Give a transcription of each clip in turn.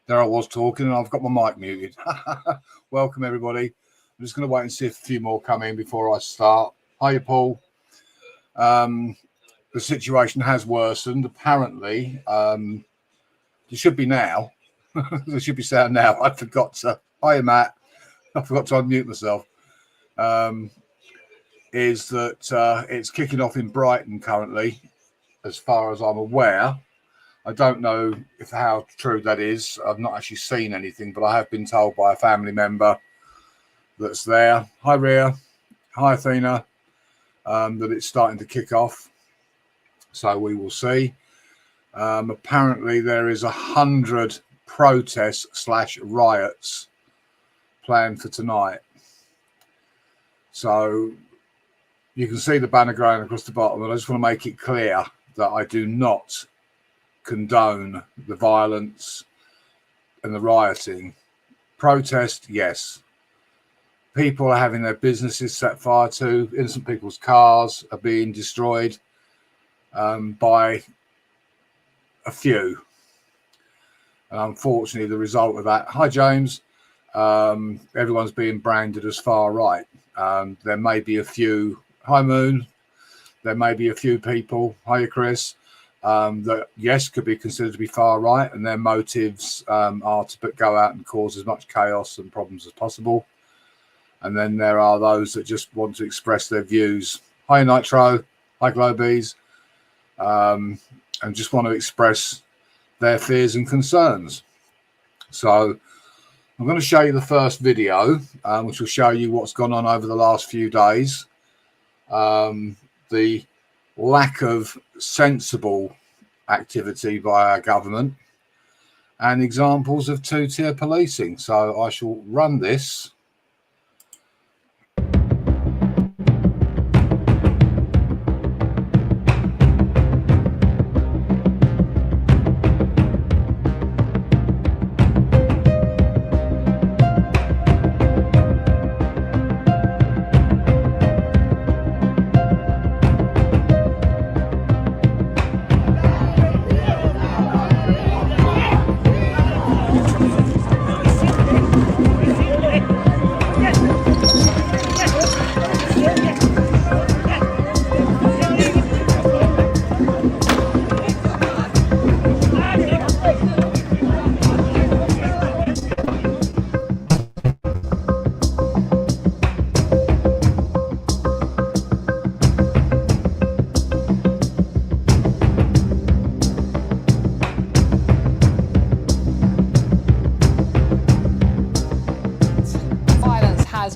There I was talking and I've got my mic muted. Welcome everybody. I'm just going to wait and see if a few more come in before I start. Hiya Paul. The situation has worsened. Apparently, there should be now. There should be sound now. I forgot to. Hiya Matt. I forgot to unmute myself. Is that it's kicking off in Brighton currently, as far as I'm aware. I don't know how true that is. I've not actually seen anything, but I have been told by a family member that's there. Hi, Ria. Hi, Athena. That it's starting to kick off. So we will see. Apparently, there is 100 protests / riots planned for tonight. So you can see the banner going across the bottom. And I just want to make it clear that I do not condone the violence and the rioting. Protest, yes. People are having their businesses set fire to. Innocent people's cars are being destroyed by a few. And unfortunately, the result of that, hi James, everyone's being branded as far right. There may be a few, hi Moon, there may be a few people, hiya Chris, that yes could be considered to be far right, and their motives are to go out and cause as much chaos and problems as possible. And then there are those that just want to express their views. Hi Nitro, hi Globies, and just want to express their fears and concerns. So I'm going to show you the first video, which will show you what's gone on over the last few days. The lack of sensible activity by our government and examples of two-tier policing. So I shall run this.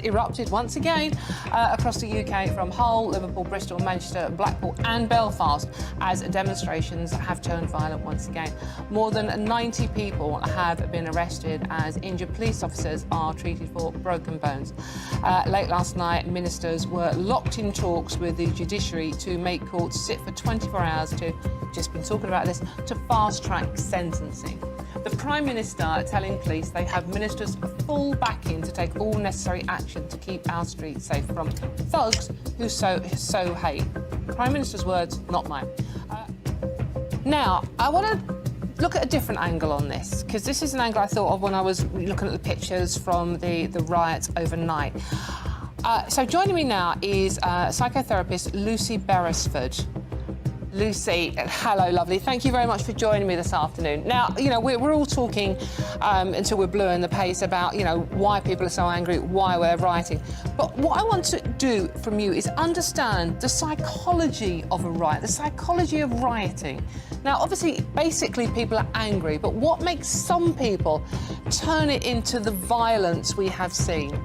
Erupted once again across the UK from Hull, Liverpool, Bristol, Manchester, Blackpool and Belfast as demonstrations have turned violent once again. More than 90 people have been arrested as injured police officers are treated for broken bones. Late last night, ministers were locked in talks with the judiciary to make courts sit for 24 hours to, just been talking about this, to fast-track sentencing. The Prime Minister telling police they have ministers' full backing to take all necessary action to keep our streets safe from thugs who so hate. Prime Minister's words, not mine. Now, I want to look at a different angle on this, because this is an angle I thought of when I was looking at the pictures from the riots overnight. So joining me now is psychotherapist Lucy Beresford. Lucy, hello, lovely. Thank you very much for joining me this afternoon. Now, you know, we're all talking until we're blue in the face about, you know, why people are so angry, why we're rioting. But what I want to do from you is understand the psychology of a riot, the psychology of rioting. Now, obviously, basically, people are angry, but what makes some people turn it into the violence we have seen?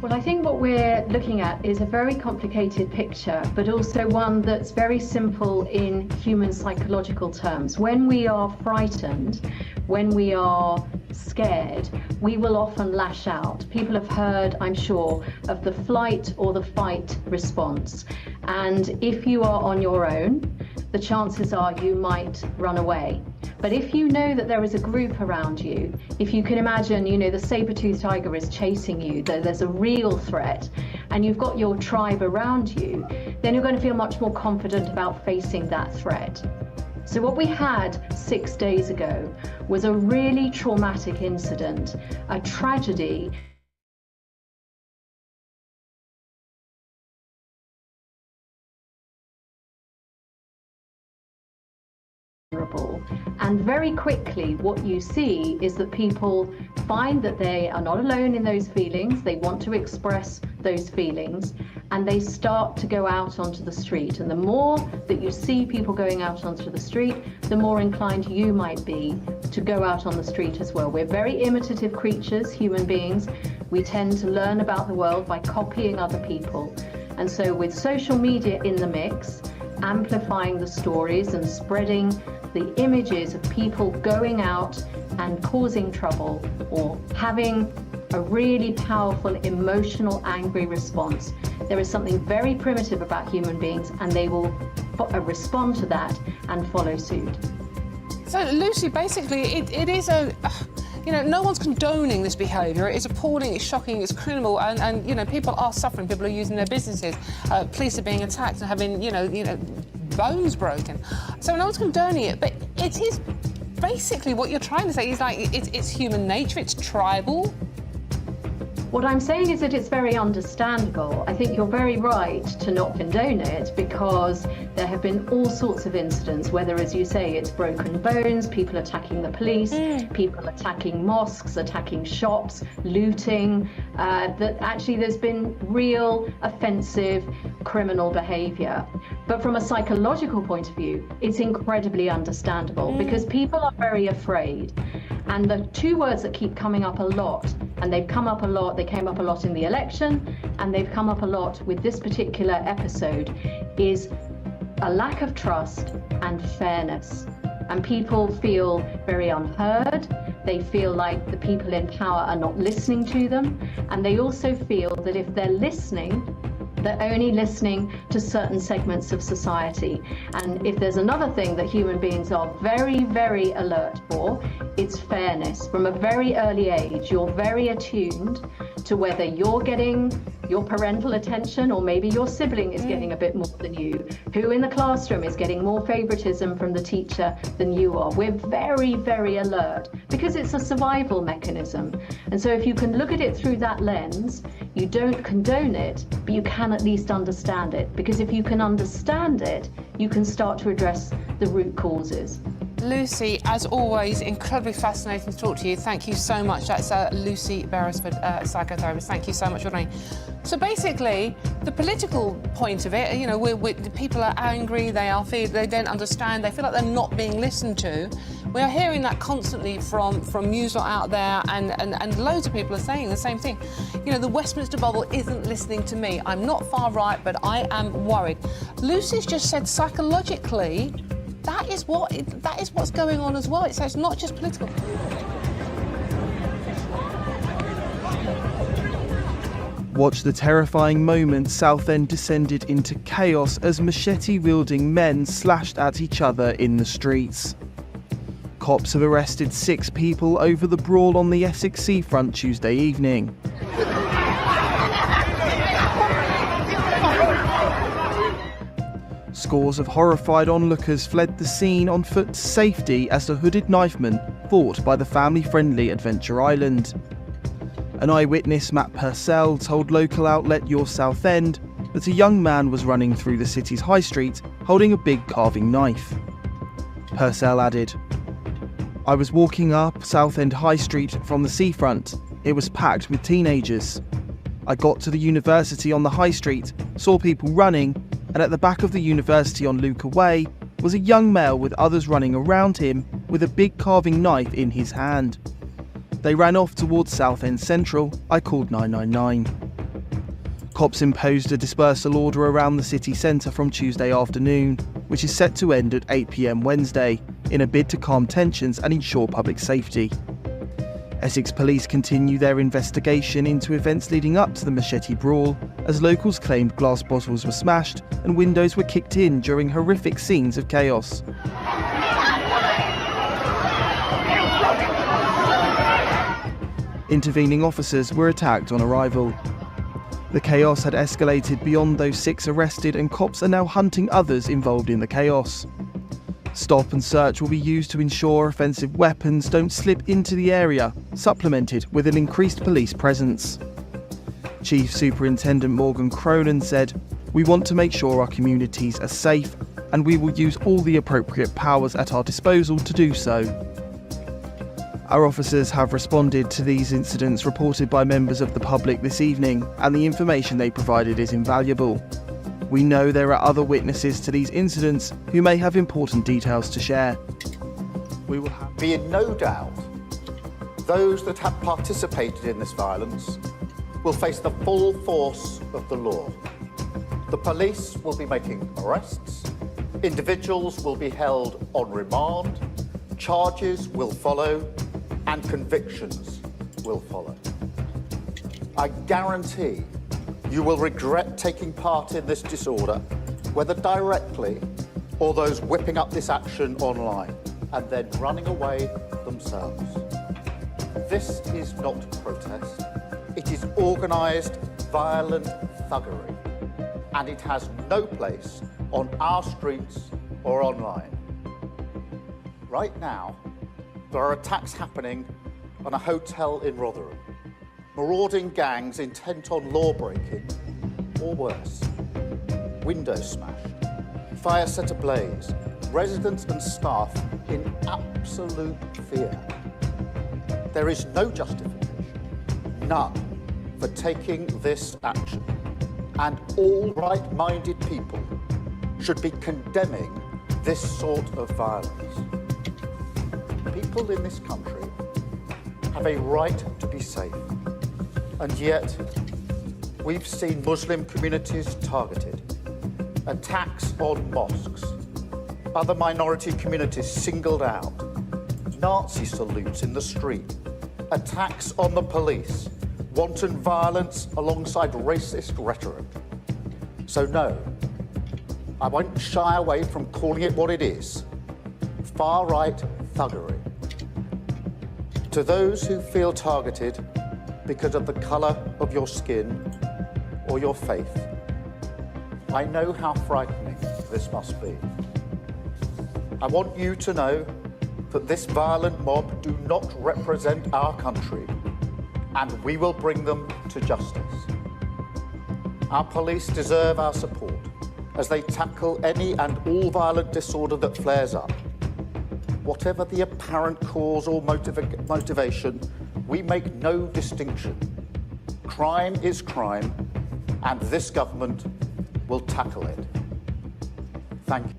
Well, I think what we're looking at is a very complicated picture, but also one that's very simple in human psychological terms. When we are frightened, when we are scared, we will often lash out. People have heard, I'm sure, of the flight or the fight response. And if you are on your own, the chances are you might run away. But if you know that there is a group around you, if you can imagine, you know, the saber-toothed tiger is chasing you, there's a real threat, and you've got your tribe around you, then you're going to feel much more confident about facing that threat. So what we had 6 days ago was a really traumatic incident, a tragedy. And very quickly what you see is that people find that they are not alone in those feelings, they want to express those feelings, and they start to go out onto the street. And the more that you see people going out onto the street, the more inclined you might be to go out on the street as well. We're very imitative creatures, human beings. We tend to learn about the world by copying other people. And so with social media in the mix, amplifying the stories and spreading the images of people going out and causing trouble or having a really powerful emotional angry response. There is something very primitive about human beings, and they will respond to that and follow suit. So Lucy, basically it is a, you know, no one's condoning this behaviour. It's appalling, it's shocking, it's criminal, and you know, people are suffering, people are using their businesses, police are being attacked and having, you know, bones broken. So no one's condoning it, but it is basically what you're trying to say is like it's human nature, it's tribal. What I'm saying is that it's very understandable. I think you're very right to not condone it, because there have been all sorts of incidents, whether, as you say, it's broken bones, people attacking the police, people attacking mosques, attacking shops, looting, that actually there's been real offensive criminal behaviour. But from a psychological point of view, it's incredibly understandable because people are very afraid. And the two words that keep coming up a lot, and they've come up a lot, they came up a lot in the election, and they've come up a lot with this particular episode, is a lack of trust and fairness. And people feel very unheard. They feel like the people in power are not listening to them. And they also feel that if they're listening, they're only listening to certain segments of society. And if there's another thing that human beings are very, very alert for, it's fairness. From a very early age, you're very attuned to whether you're getting your parental attention or maybe your sibling is getting a bit more than you, who in the classroom is getting more favoritism from the teacher than you are. We're very, very alert because it's a survival mechanism. And so if you can look at it through that lens, you don't condone it, but you can at least understand it. Because if you can understand it, you can start to address the root causes. Lucy, as always, incredibly fascinating to talk to you. Thank you so much. That's Lucy Beresford, psychotherapist. Thank you so much for doing. So basically, the political point of it, you know, the people are angry, they don't understand, they feel like they're not being listened to. We are hearing that constantly from news out there, and loads of people are saying the same thing. You know, the Westminster bubble isn't listening to me. I'm not far right, but I am worried. Lucy's just said psychologically, that is what's going on as well. So it's not just political. Watch the terrifying moment Southend descended into chaos as machete-wielding men slashed at each other in the streets. Cops have arrested 6 people over the brawl on the Essex seafront Tuesday evening. Scores of horrified onlookers fled the scene on foot to safety as the hooded knifemen fought by the family-friendly Adventure Island. An eyewitness, Matt Purcell, told local outlet Your Southend that a young man was running through the city's high street holding a big carving knife. Purcell added, "I was walking up Southend High Street from the seafront. It was packed with teenagers. I got to the university on the high street, saw people running, and at the back of the university on Luca Way was a young male with others running around him with a big carving knife in his hand. They ran off towards Southend Central. I called 999. Cops imposed a dispersal order around the city centre from Tuesday afternoon, which is set to end at 8 p.m. Wednesday, in a bid to calm tensions and ensure public safety. Essex police continue their investigation into events leading up to the machete brawl, as locals claimed glass bottles were smashed and windows were kicked in during horrific scenes of chaos. Intervening officers were attacked on arrival. The chaos had escalated beyond those 6 arrested, and cops are now hunting others involved in the chaos. Stop and search will be used to ensure offensive weapons don't slip into the area, supplemented with an increased police presence. Chief Superintendent Morgan Cronin said, "We want to make sure our communities are safe, and we will use all the appropriate powers at our disposal to do so." Our officers have responded to these incidents reported by members of the public this evening, and the information they provided is invaluable. We know there are other witnesses to these incidents who may have important details to share. We will be in no doubt those that have participated in this violence will face the full force of the law. The police will be making arrests, individuals will be held on remand, charges will follow, and convictions will follow. I guarantee you will regret taking part in this disorder, whether directly or those whipping up this action online and then running away themselves. This is not protest. It is organised, violent thuggery, and it has no place on our streets or online. Right now, there are attacks happening on a hotel in Rotherham. Marauding gangs intent on law-breaking, or worse. Windows smashed, fire set ablaze, residents and staff in absolute fear. There is no justification, none, for taking this action. And all right-minded people should be condemning this sort of violence. People in this country have a right to be safe. And yet, we've seen Muslim communities targeted, attacks on mosques, other minority communities singled out, Nazi salutes in the street, attacks on the police, wanton violence alongside racist rhetoric. So no, I won't shy away from calling it what it is, far-right thuggery. To those who feel targeted because of the colour of your skin or your faith, I know how frightening this must be. I want you to know that this violent mob do not represent our country, and we will bring them to justice. Our police deserve our support as they tackle any and all violent disorder that flares up. Whatever the apparent cause or motivation, we make no distinction. Crime is crime, and this government will tackle it. Thank you.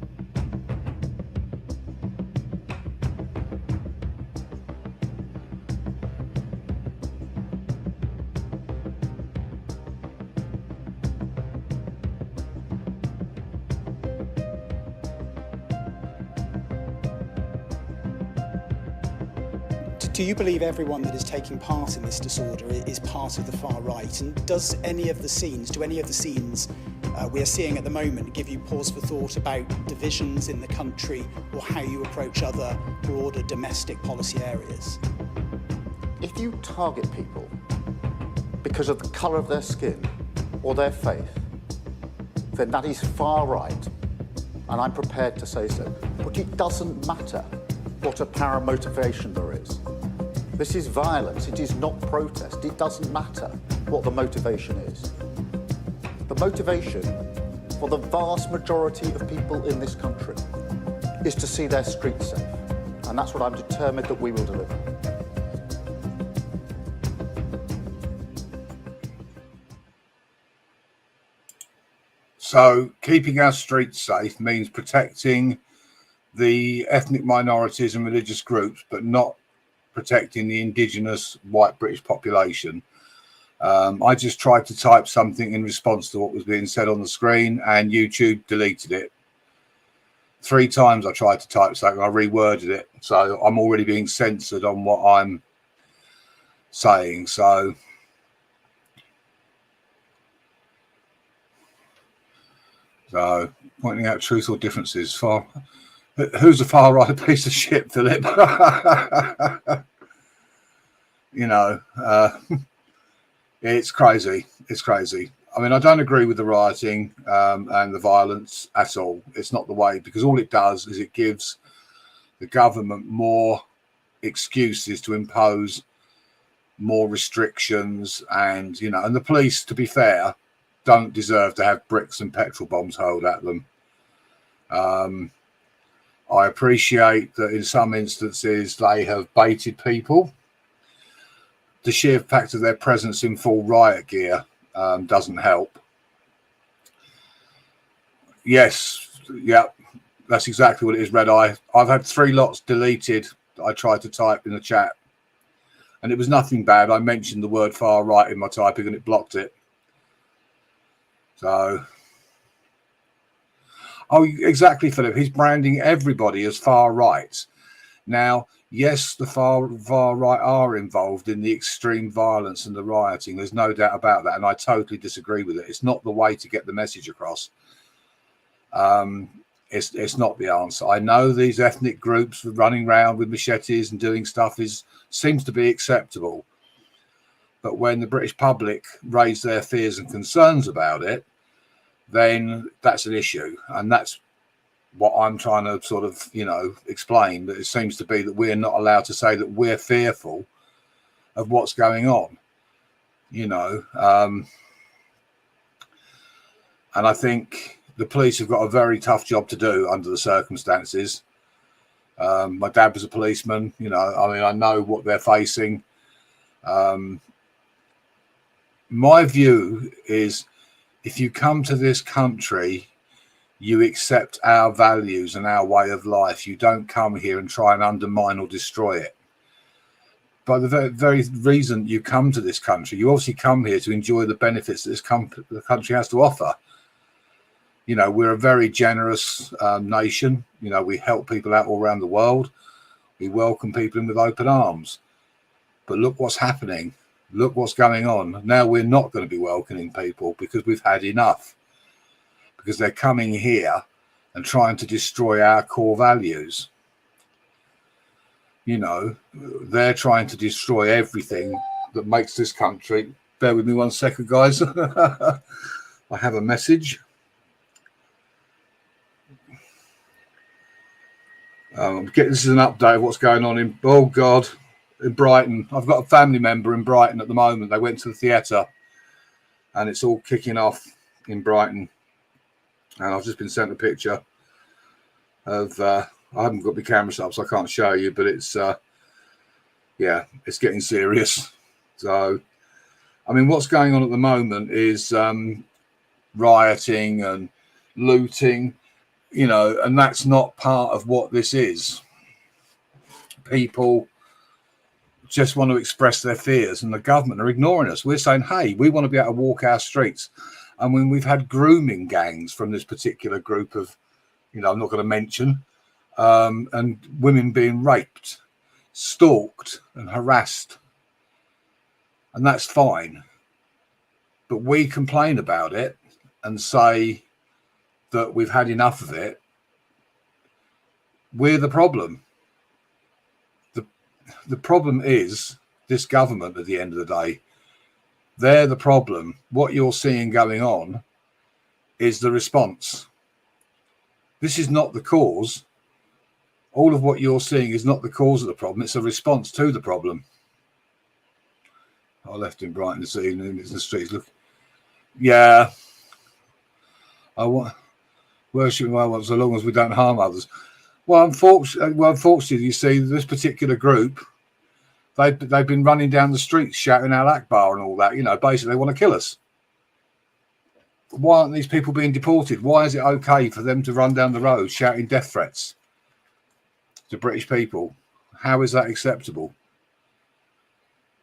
Do you believe everyone that is taking part in this disorder is part of the far right? And do any of the scenes we are seeing at the moment give you pause for thought about divisions in the country or how you approach other broader domestic policy areas? If you target people because of the colour of their skin or their faith, then that is far right, and I'm prepared to say so. But it doesn't matter what apparent motivation there is. This is violence, it is not protest. It doesn't matter what the motivation is. The motivation for the vast majority of people in this country is to see their streets safe. And that's what I'm determined that we will deliver. So keeping our streets safe means protecting the ethnic minorities and religious groups, but not protecting the indigenous white British population. I just tried to type something in response to what was being said on the screen, and YouTube deleted it. 3 times I tried to type something, I reworded it. So I'm already being censored on what I'm saying. So pointing out truth or differences. Who's a far right piece of shit, Philip? You know, it's crazy. It's crazy. I mean, I don't agree with the rioting and the violence at all. It's not the way, because all it does is it gives the government more excuses to impose more restrictions, and and the police, to be fair, don't deserve to have bricks and petrol bombs hurled at them. I appreciate that in some instances they have baited people. The sheer fact of their presence in full riot gear doesn't help. Yes, yeah, that's exactly what it is, Red Eye. I've had 3 lots deleted that I tried to type in the chat, and it was nothing bad. I mentioned the word far right in my typing and it blocked it. So, oh, exactly, Philip. He's branding everybody as far right. Now, yes, the far right are involved in the extreme violence and the rioting. There's no doubt about that, and I totally disagree with it. It's not the way to get the message across. It's not the answer. I know these ethnic groups running around with machetes and doing stuff seems to be acceptable, but when the British public raise their fears and concerns about it, then that's an issue, and that's what I'm trying to sort of explain. That it seems to be that we're not allowed to say that we're fearful of what's going on, and I think the police have got a very tough job to do under the circumstances. My dad was a policeman, I know what they're facing. My view is, if you come to this country, you accept our values and our way of life. You don't come here and try and undermine or destroy it. By the very reason you come to this country, you obviously come here to enjoy the benefits that the country has to offer. We're a very generous nation. We help people out all around the world. We welcome people in with open arms. But look what's happening. Look what's going on. Now we're not going to be welcoming people because we've had enough. Because they're coming here and trying to destroy our core values. They're trying to destroy everything that makes this country. Bear with me 1 second, guys. I have a message. This is an update of what's going on in Brighton. I've got a family member in Brighton at the moment. They went to the theatre, and it's all kicking off in Brighton. And I've just been sent a picture of. I haven't got my camera set up, so I can't show you. But it's, it's getting serious. So, what's going on at the moment is rioting and looting. And that's not part of what this is. People just want to express their fears, and the government are ignoring us. We're saying, hey, we want to be able to walk our streets. And when we've had grooming gangs from this particular group of, I'm not going to mention, and women being raped, stalked and harassed. And that's fine. But we complain about it and say that we've had enough of it. We're the problem. The problem is this government at the end of the day. They're the problem. What you're seeing going on is the response. This is not the cause. All of what you're seeing is not the cause of the problem. It's a response to the problem. I left in Brighton this evening. It's the streets. Look, yeah. I want worship I want so long as we don't harm others. Well, unfortunately, you see, this particular group, they've been running down the streets shouting Al Akbar and all that. Basically, they want to kill us. Why aren't these people being deported? Why is it okay for them to run down the road shouting death threats to British people? How is that acceptable?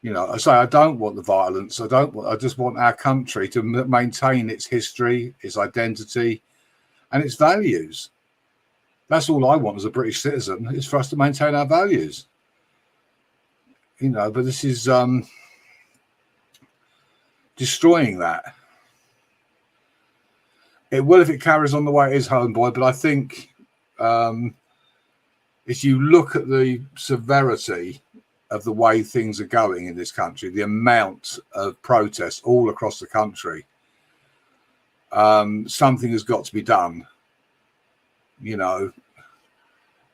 I say I don't want the violence. I just want our country to maintain its history, its identity, and its values. That's all I want as a British citizen, is for us to maintain our values. But this is destroying that. It will if it carries on the way it is, homeboy. But I think if you look at the severity of the way things are going in this country, the amount of protests all across the country, something has got to be done.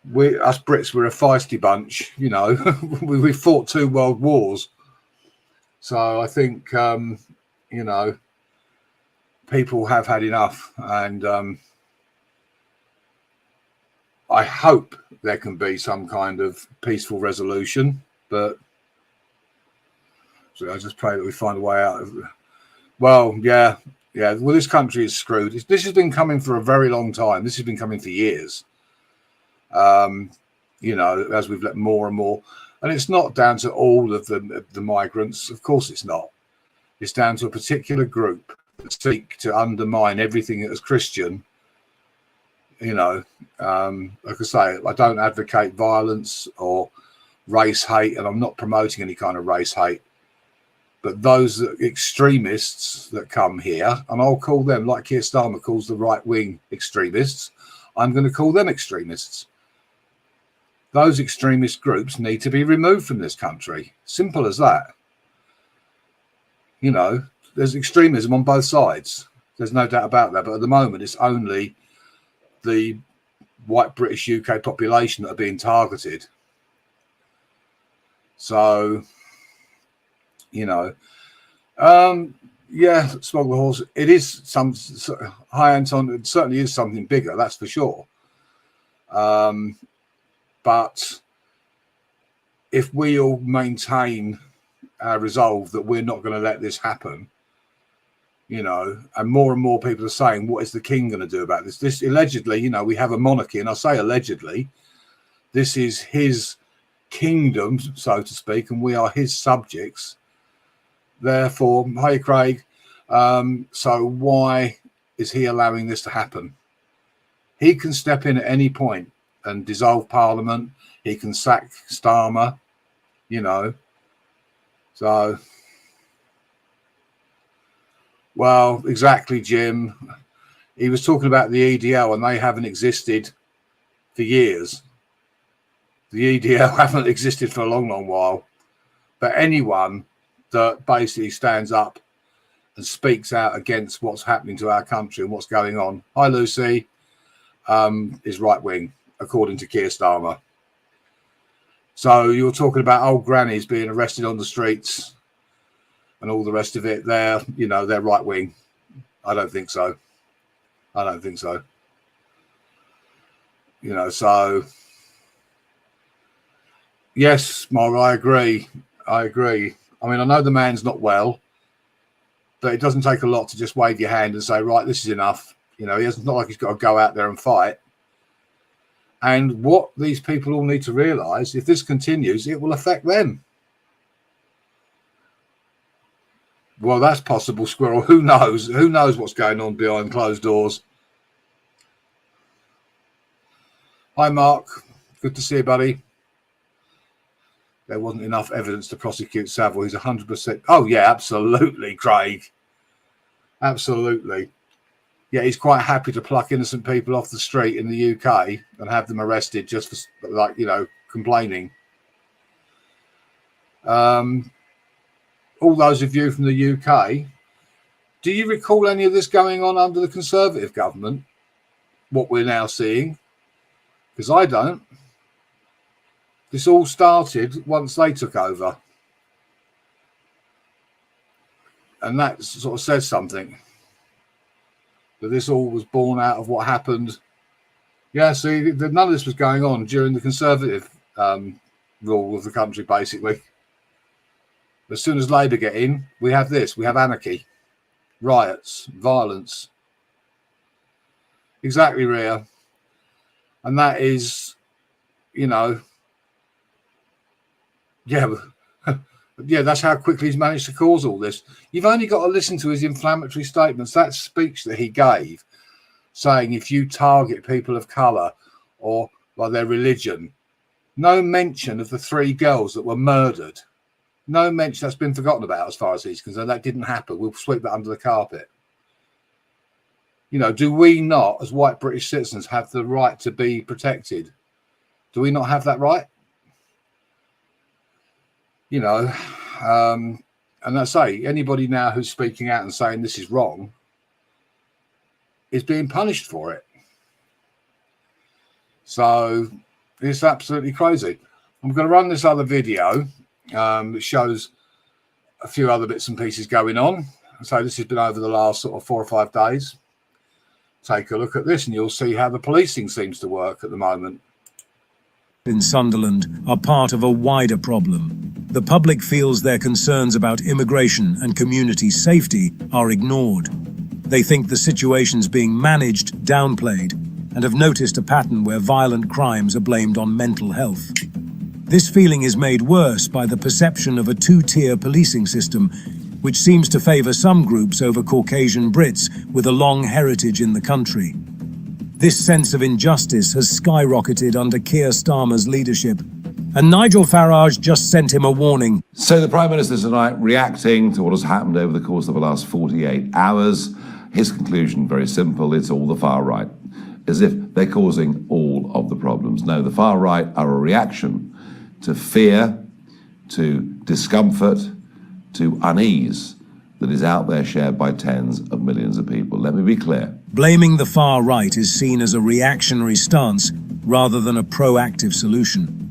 us Brits were a feisty bunch, you know. we fought 2 world wars. So I think, you know, people have had enough, and I hope there can be some kind of peaceful resolution, but so I just pray that we find a way out of it. Well, yeah. Well, this country is screwed. This has been coming for a very long time. This has been coming for years. You know, as we've let more and more, and it's not down to all of the migrants. Of course, it's not. It's down to a particular group that seek to undermine everything that is Christian. You know, like I say, I don't advocate violence or race hate, and I'm not promoting any kind of race hate. But those extremists that come here, and I'll call them, like Keir Starmer calls the right-wing extremists, I'm going to call them extremists. Those extremist groups need to be removed from this country. Simple as that. You know, there's extremism on both sides. There's no doubt about that. But at the moment, it's only the white British UK population that are being targeted. So, you know, yeah, Smog the Horse, it is some high Anton, it certainly is something bigger, that's for sure. But if we all maintain our resolve that we're not going to let this happen, you know, and more people are saying, what is the king going to do about this? This allegedly, you know, we have a monarchy, and I say allegedly, this is his kingdom, so to speak, and we are his subjects. Therefore, hey, Craig, so why is he allowing this to happen? He can step in at any point and dissolve Parliament. He can sack Starmer, you know. So, well, exactly, Jim. He was talking about the EDL, and they haven't existed for years. The EDL haven't existed for a long, long while. But anyone that basically stands up and speaks out against what's happening to our country and what's going on, hi, Lucy, is right-wing, according to Keir Starmer. So you're talking about old grannies being arrested on the streets and all the rest of it. They're, you know, they're right-wing. I don't think so. I don't think so. You know, so yes, Mara, I agree. I agree. I mean, I know the man's not well, but it doesn't take a lot to just wave your hand and say, right, this is enough. You know, it's not like he's got to go out there and fight. And what these people all need to realise, if this continues, it will affect them. Well, that's possible, Squirrel. Who knows? Who knows what's going on behind closed doors? Hi, Mark. Good to see you, buddy. There wasn't enough evidence to prosecute Savile. He's 100%. Oh, yeah, absolutely, Craig. Absolutely. Yeah, he's quite happy to pluck innocent people off the street in the UK and have them arrested just for, like, you know, complaining. All those of you from the UK, do you recall any of this going on under the Conservative government? What we're now seeing? Because I don't. This all started once they took over. And that sort of says something. That this all was born out of what happened. Yeah, see, none of this was going on during the Conservative rule of the country, basically. As soon as Labour get in, we have this. We have anarchy, riots, violence. Exactly, Rhea. And that is, you know, yeah, yeah, that's how quickly he's managed to cause all this. You've only got to listen to his inflammatory statements. That speech that he gave, saying if you target people of colour or by their religion, no mention of the 3 girls that were murdered. No mention. That's been forgotten about as far as he's concerned. That didn't happen. We'll sweep that under the carpet. You know, do we not, as white British citizens, have the right to be protected? Do we not have that right? You know, and I say, anybody now who's speaking out and saying this is wrong is being punished for it. So, It's absolutely crazy. I'm going to run this other video that shows a few other bits and pieces going on. So this has been over the last sort of 4 or 5 days. Take a look at this and you'll see how the policing seems to work at the moment. In Sunderland are part of a wider problem. The public feels their concerns about immigration and community safety are ignored. They think the situation's being managed, downplayed, and have noticed a pattern where violent crimes are blamed on mental health. This feeling is made worse by the perception of a two-tier policing system, which seems to favour some groups over Caucasian Brits with a long heritage in the country. This sense of injustice has skyrocketed under Keir Starmer's leadership, and Nigel Farage just sent him a warning. So the Prime Minister tonight reacting to what has happened over the course of the last 48 hours. His conclusion, very simple, it's all the far right, as if they're causing all of the problems. No, the far right are a reaction to fear, to discomfort, to unease that is out there shared by tens of millions of people. Let me be clear. Blaming the far right is seen as a reactionary stance rather than a proactive solution.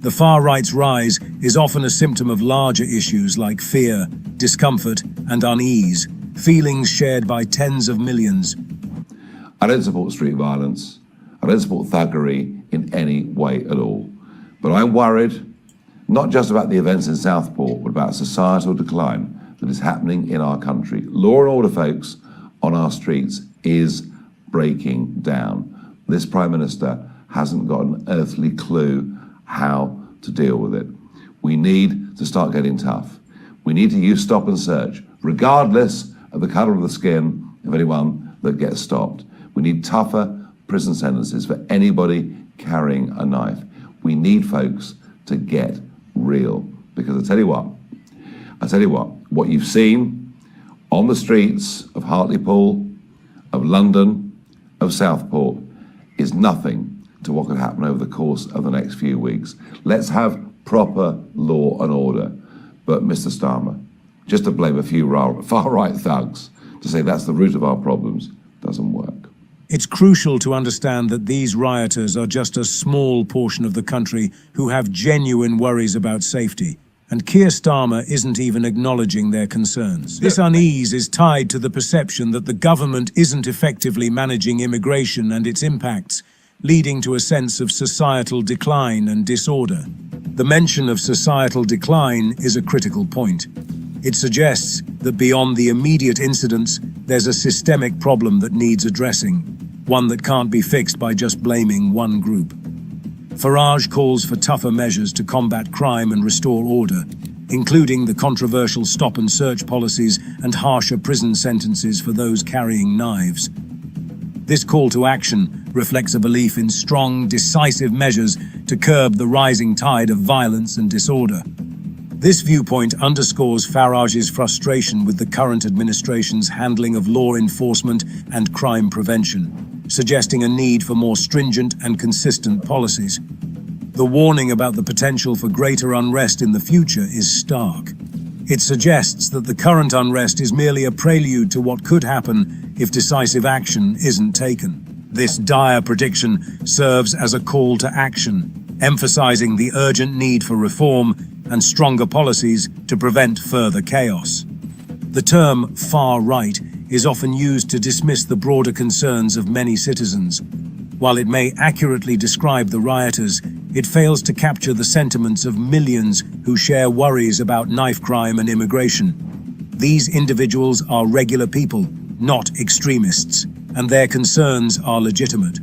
The far right's rise is often a symptom of larger issues like fear, discomfort, and unease, feelings shared by tens of millions. I don't support street violence. I don't support thuggery in any way at all. But I'm worried not just about the events in Southport, but about societal decline that is happening in our country. Law and order, folks, on our streets is breaking down. This Prime Minister hasn't got an earthly clue how to deal with it. We need to start getting tough. We need to use stop and search, regardless of the colour of the skin of anyone that gets stopped. We need tougher prison sentences for anybody carrying a knife. We need folks to get real. Because I tell you what you've seen on the streets of Hartlepool, of London, of Southport is nothing to what could happen over the course of the next few weeks. Let's have proper law and order. But Mr. Starmer, just to blame a few far-right thugs to say that's the root of our problems doesn't work. It's crucial to understand that these rioters are just a small portion of the country who have genuine worries about safety, and Keir Starmer isn't even acknowledging their concerns. This unease is tied to the perception that the government isn't effectively managing immigration and its impacts, leading to a sense of societal decline and disorder. The mention of societal decline is a critical point. It suggests that beyond the immediate incidents, there's a systemic problem that needs addressing, one that can't be fixed by just blaming one group. Farage calls for tougher measures to combat crime and restore order, including the controversial stop and search policies and harsher prison sentences for those carrying knives. This call to action reflects a belief in strong, decisive measures to curb the rising tide of violence and disorder. This viewpoint underscores Farage's frustration with the current administration's handling of law enforcement and crime prevention, suggesting a need for more stringent and consistent policies. The warning about the potential for greater unrest in the future is stark. It suggests that the current unrest is merely a prelude to what could happen if decisive action isn't taken. This dire prediction serves as a call to action, emphasizing the urgent need for reform and stronger policies to prevent further chaos. The term far right is often used to dismiss the broader concerns of many citizens. While it may accurately describe the rioters, it fails to capture the sentiments of millions who share worries about knife crime and immigration. These individuals are regular people, not extremists, and their concerns are legitimate.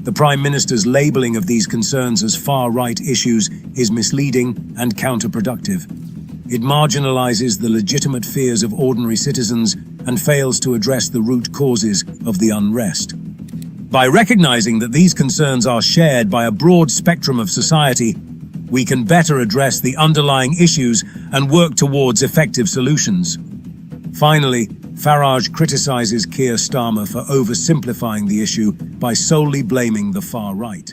The Prime Minister's labelling of these concerns as far-right issues is misleading and counterproductive. It marginalises the legitimate fears of ordinary citizens and fails to address the root causes of the unrest. By recognising that these concerns are shared by a broad spectrum of society, we can better address the underlying issues and work towards effective solutions. Finally, Farage criticises Keir Starmer for oversimplifying the issue by solely blaming the far right.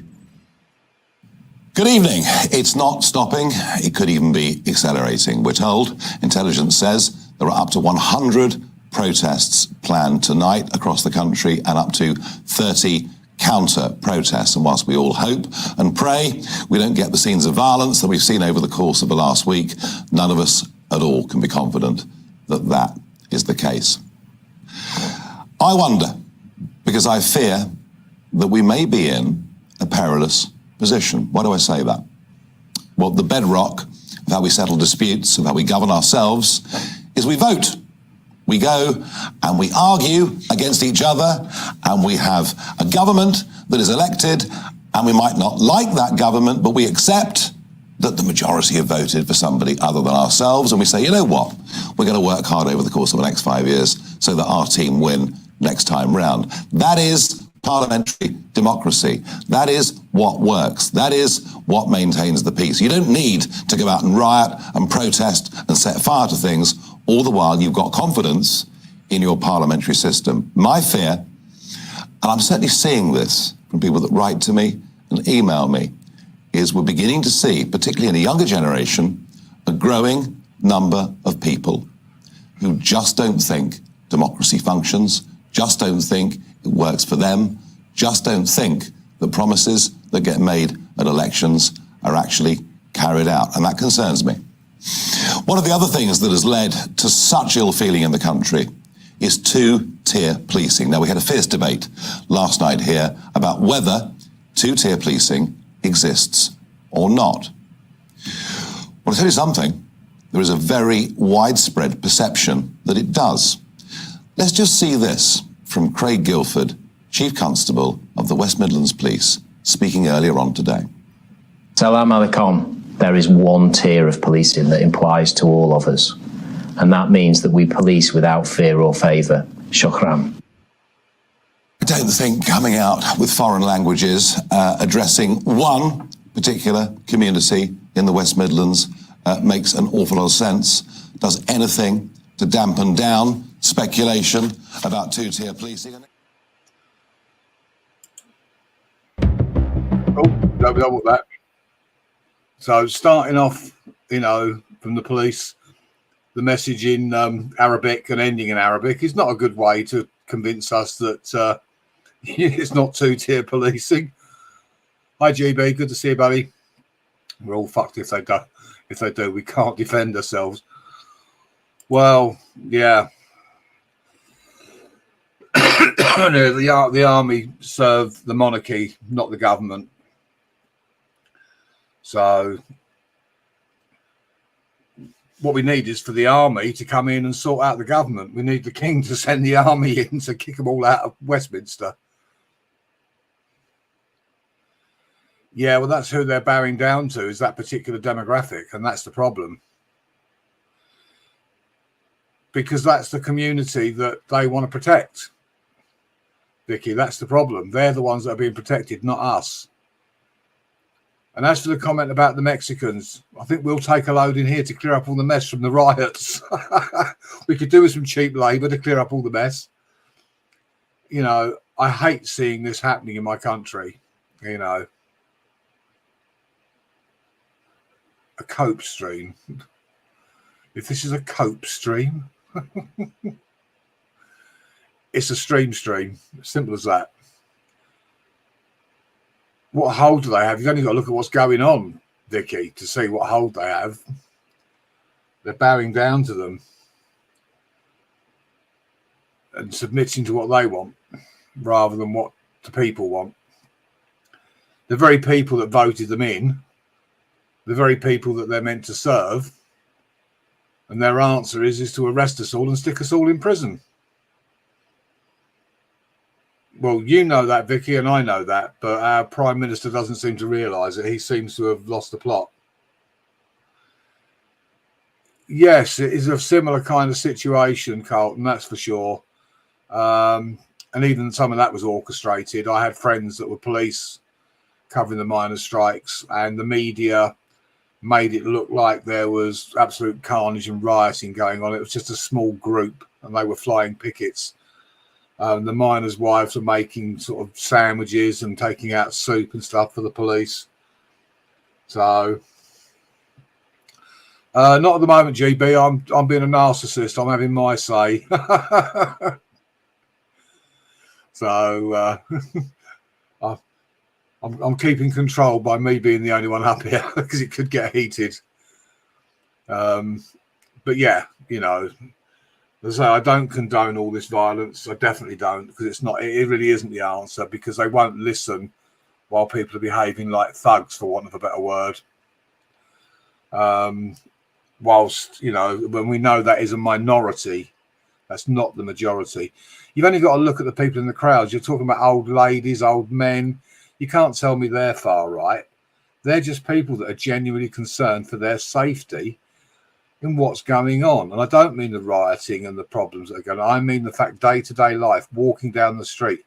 Good evening. It's not stopping. It could even be accelerating. We're told, intelligence says, there are up to 100 protests planned tonight across the country and up to 30 counter protests. And whilst we all hope and pray we don't get the scenes of violence that we've seen over the course of the last week, none of us at all can be confident that that is the case. I wonder, because I fear that we may be in a perilous position. Why do I say that? Well, the bedrock of how we settle disputes, of how we govern ourselves, is we vote. We go and we argue against each other, and we have a government that is elected, and we might not like that government, but we accept that the majority have voted for somebody other than ourselves, and we say, you know what, we're going to work hard over the course of the next 5 years so that our team win next time round. That is parliamentary democracy. That is what works. That is what maintains the peace. You don't need to go out and riot and protest and set fire to things, all the while you've got confidence in your parliamentary system. My fear, and I'm certainly seeing this from people that write to me and email me, is we're beginning to see, particularly in the younger generation, a growing number of people who just don't think democracy functions, just don't think it works for them, just don't think the promises that get made at elections are actually carried out. And that concerns me. One of the other things that has led to such ill feeling in the country is two-tier policing. Now, we had a fierce debate last night here about whether two-tier policing exists or not. Well, I'll tell you something. There is a very widespread perception that it does. Let's just see this from Craig Guilford, Chief Constable of the West Midlands Police, speaking earlier on today. Salam alaikum. There is one tier of policing that implies to all of us, and that means that we police without fear or favour. Shukran. I don't think coming out with foreign languages addressing one particular community in the West Midlands makes an awful lot of sense, does anything to dampen down speculation about two-tier policing. Oh, don't know what that. So starting off, you know, from the police, the message in Arabic and ending in Arabic is not a good way to convince us that it's not two-tier policing. Hi, GB, good to see you, buddy. We're all fucked if they do. If they do, we can't defend ourselves. Well, yeah. The army serve the monarchy, not the government. So what we need is for the army to come in and sort out the government. We need the king to send the army in to kick them all out of Westminster. Yeah, well, that's who they're bowing down to, is that particular demographic, and that's the problem. Because that's the community that they want to protect. Vicky, that's the problem. They're the ones that are being protected, not us. And as for the comment about the Mexicans, I think we'll take a load in here to clear up all the mess from the riots. We could do with some cheap labour to clear up all the mess. You know, I hate seeing this happening in my country, you know. A cope stream. If this is a cope stream, it's a stream. Simple as that. What hold do they have? You've only got to look at what's going on, Vicky, to see what hold they have. They're bowing down to them and submitting to what they want rather than what the people want. The very people that voted them in, the very people that they're meant to serve, and their answer is to arrest us all and stick us all in prison. Well, you know that, Vicky, and I know that, but our Prime Minister doesn't seem to realise it. He seems to have lost the plot. Yes, it is a similar kind of situation, Carlton, that's for sure. And even some of that was orchestrated. I had friends that were police covering the miners' strikes, and the media made it look like there was absolute carnage and rioting going on. It was just a small group, and they were flying pickets. The miners' wives were making sort of sandwiches and taking out soup and stuff for the police. So, not at the moment, GB. I'm being a narcissist. I'm having my say. So, I'm keeping control by me being the only one up here because it could get heated. But yeah, you know, as I say, I don't condone all this violence. I definitely don't, because it's not. It really isn't the answer, because they won't listen while people are behaving like thugs, for want of a better word. Whilst, you know, when we know that is a minority, that's not the majority. You've only got to look at the people in the crowds. You're talking about old ladies, old men. You can't tell me they're far right. They're just people that are genuinely concerned for their safety in what's going on. And I don't mean the rioting and the problems that are going on. I mean the fact day-to-day life, walking down the street.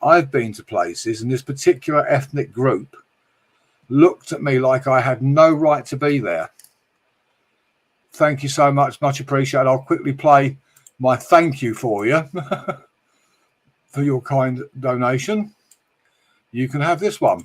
I've been to places, and this particular ethnic group looked at me like I had no right to be there. Thank you so much. Much appreciated. I'll quickly play my thank you for you for your kind donation. You can have this one.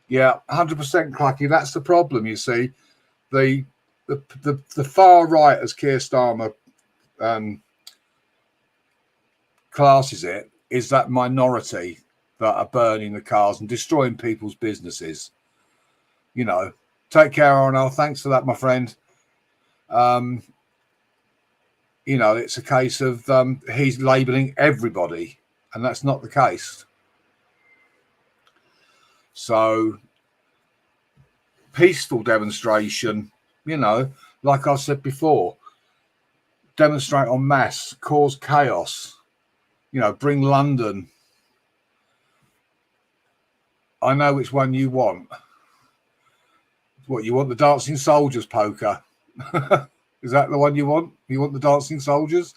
Yeah, 100% Clucky. That's the problem, you see. The far right, as Keir Starmer classes it, is that minority that are burning the cars and destroying people's businesses. You know, take care, Arnold. Thanks for that, my friend. You know, it's a case of he's labelling everybody, and that's not the case. So, peaceful demonstration, you know, like I said before, demonstrate en masse, cause chaos, you know, bring London. I know which one you want. What, you want the dancing soldiers, Poker? Is that the one you want? You want the dancing soldiers?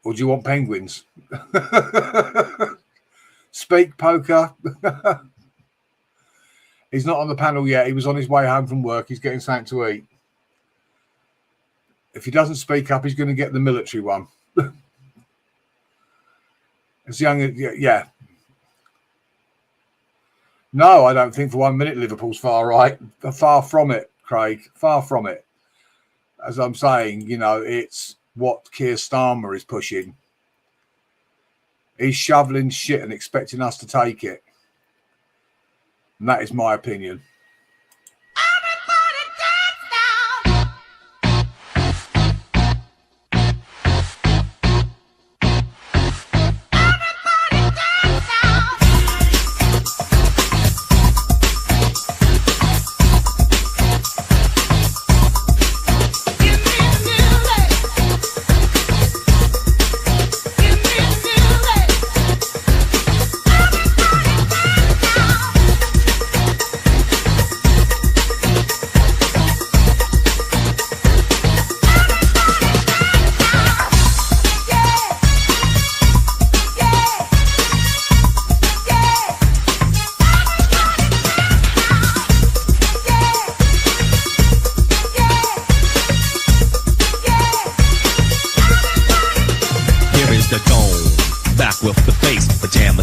Or do you want penguins? Speak, Poker. He's not on the panel yet. He was on his way home from work. He's getting something to eat. If he doesn't speak up, he's going to get the military one. As young as, yeah. No, I don't think for 1 minute Liverpool's far right. Far from it, Craig. Far from it. As I'm saying, you know, it's what Keir Starmer is pushing. He's shoveling shit and expecting us to take it. And that is my opinion.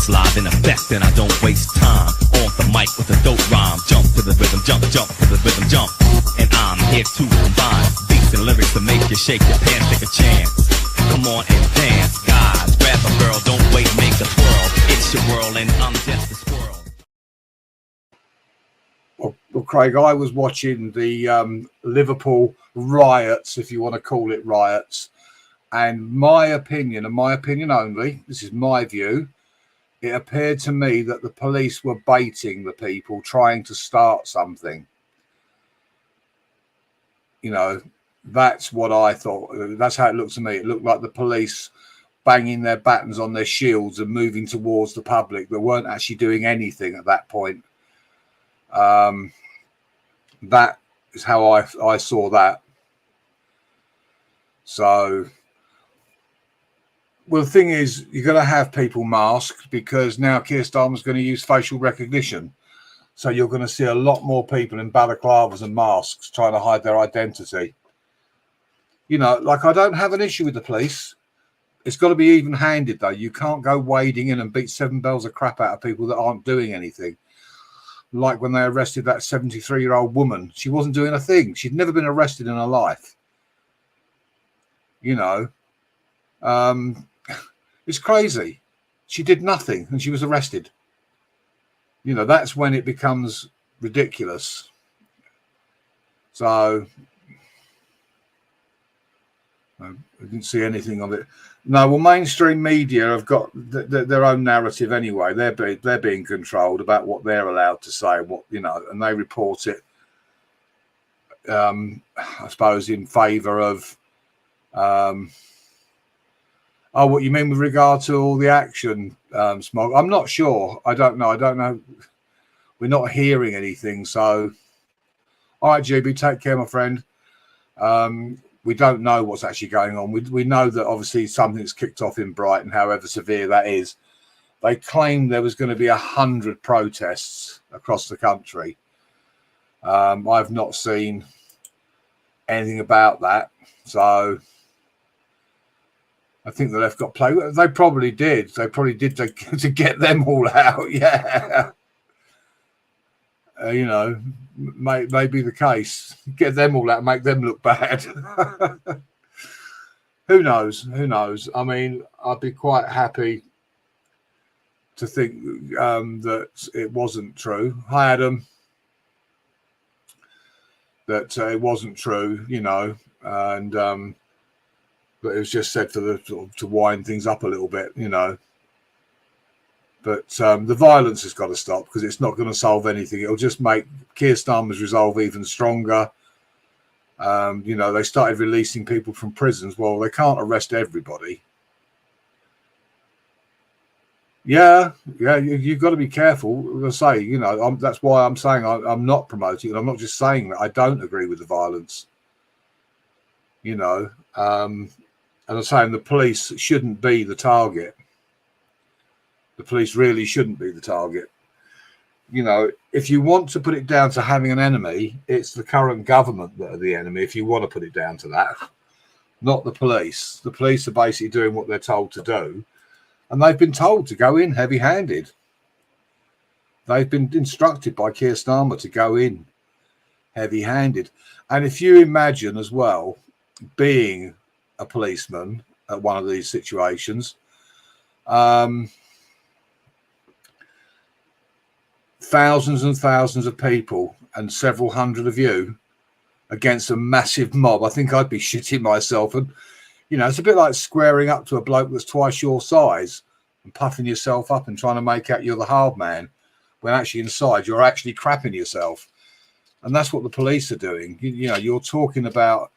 Live in effect, and I don't waste time on the mic with a dope rhyme. Jump to the rhythm, jump to the rhythm, jump. And I'm here to combine beats and lyrics to make you shake your pants, take a chance. Come on and dance, guys. Grab a girl, don't wait, make a twirl. It's your world, and I'm just a squirrel. Well, Craig, I was watching the Liverpool riots, if you want to call it riots, and my opinion, and my opinion only, this is my view, it appeared to me that the police were baiting the people, trying to start something. You know, That's what I thought. That's how it looked to me. It looked like the police banging their batons on their shields and moving towards the public. They weren't actually doing anything at that point. That is how I saw that. So, well, the thing is, you're going to have people masked because now Keir Starmer's going to use facial recognition. So you're going to see a lot more people in balaclavas and masks trying to hide their identity. You know, like, I don't have an issue with the police. It's got to be even-handed, though. You can't go wading in and beat 7 bells of crap out of people that aren't doing anything. Like when they arrested that 73-year-old woman. She wasn't doing a thing. She'd never been arrested in her life. You know, it's crazy. She did nothing and she was arrested. You know, that's when it becomes ridiculous. So I didn't see anything of it. No, well, mainstream media have got their own narrative anyway. They're being controlled about what they're allowed to say, what, you know, and they report it, I suppose, in favour of. Oh, what you mean with regard to all the action, Smog? I'm not sure. I don't know. We're not hearing anything. So, all right, GB, take care, my friend. We don't know what's actually going on. We know that obviously something's kicked off in Brighton, however severe that is. They claimed there was going to be 100 protests across the country. I've not seen anything about that. So I think the left got played. They probably did. They probably did to get them all out. Yeah. You know, may be the case. Get them all out, make them look bad. Who knows? Who knows? I mean, I'd be quite happy to think that it wasn't true. Hi, Adam. That it wasn't true, you know, and but it was just said for the to wind things up a little bit, you know. But the violence has got to stop because it's not going to solve anything. It'll just make Keir Starmer's resolve even stronger. You know, they started releasing people from prisons. Well, they can't arrest everybody. Yeah, you've got to be careful. As I say, you know, that's why I'm saying I'm not promoting it. I'm not just saying that I don't agree with the violence. You know, and I'm saying the police shouldn't be the target. The police really shouldn't be the target. You know, if you want to put it down to having an enemy, it's the current government that are the enemy, if you want to put it down to that, not the police. The police are basically doing what they're told to do, and they've been told to go in heavy-handed. They've been instructed by Keir Starmer to go in heavy-handed. And if you imagine as well being a policeman at one of these situations, thousands and thousands of people and several hundred of you against a massive mob, I think I'd be shitting myself. And, you know, it's a bit like squaring up to a bloke that's twice your size and puffing yourself up and trying to make out you're the hard man, when actually inside you're actually crapping yourself. And that's what the police are doing. You know, you're talking about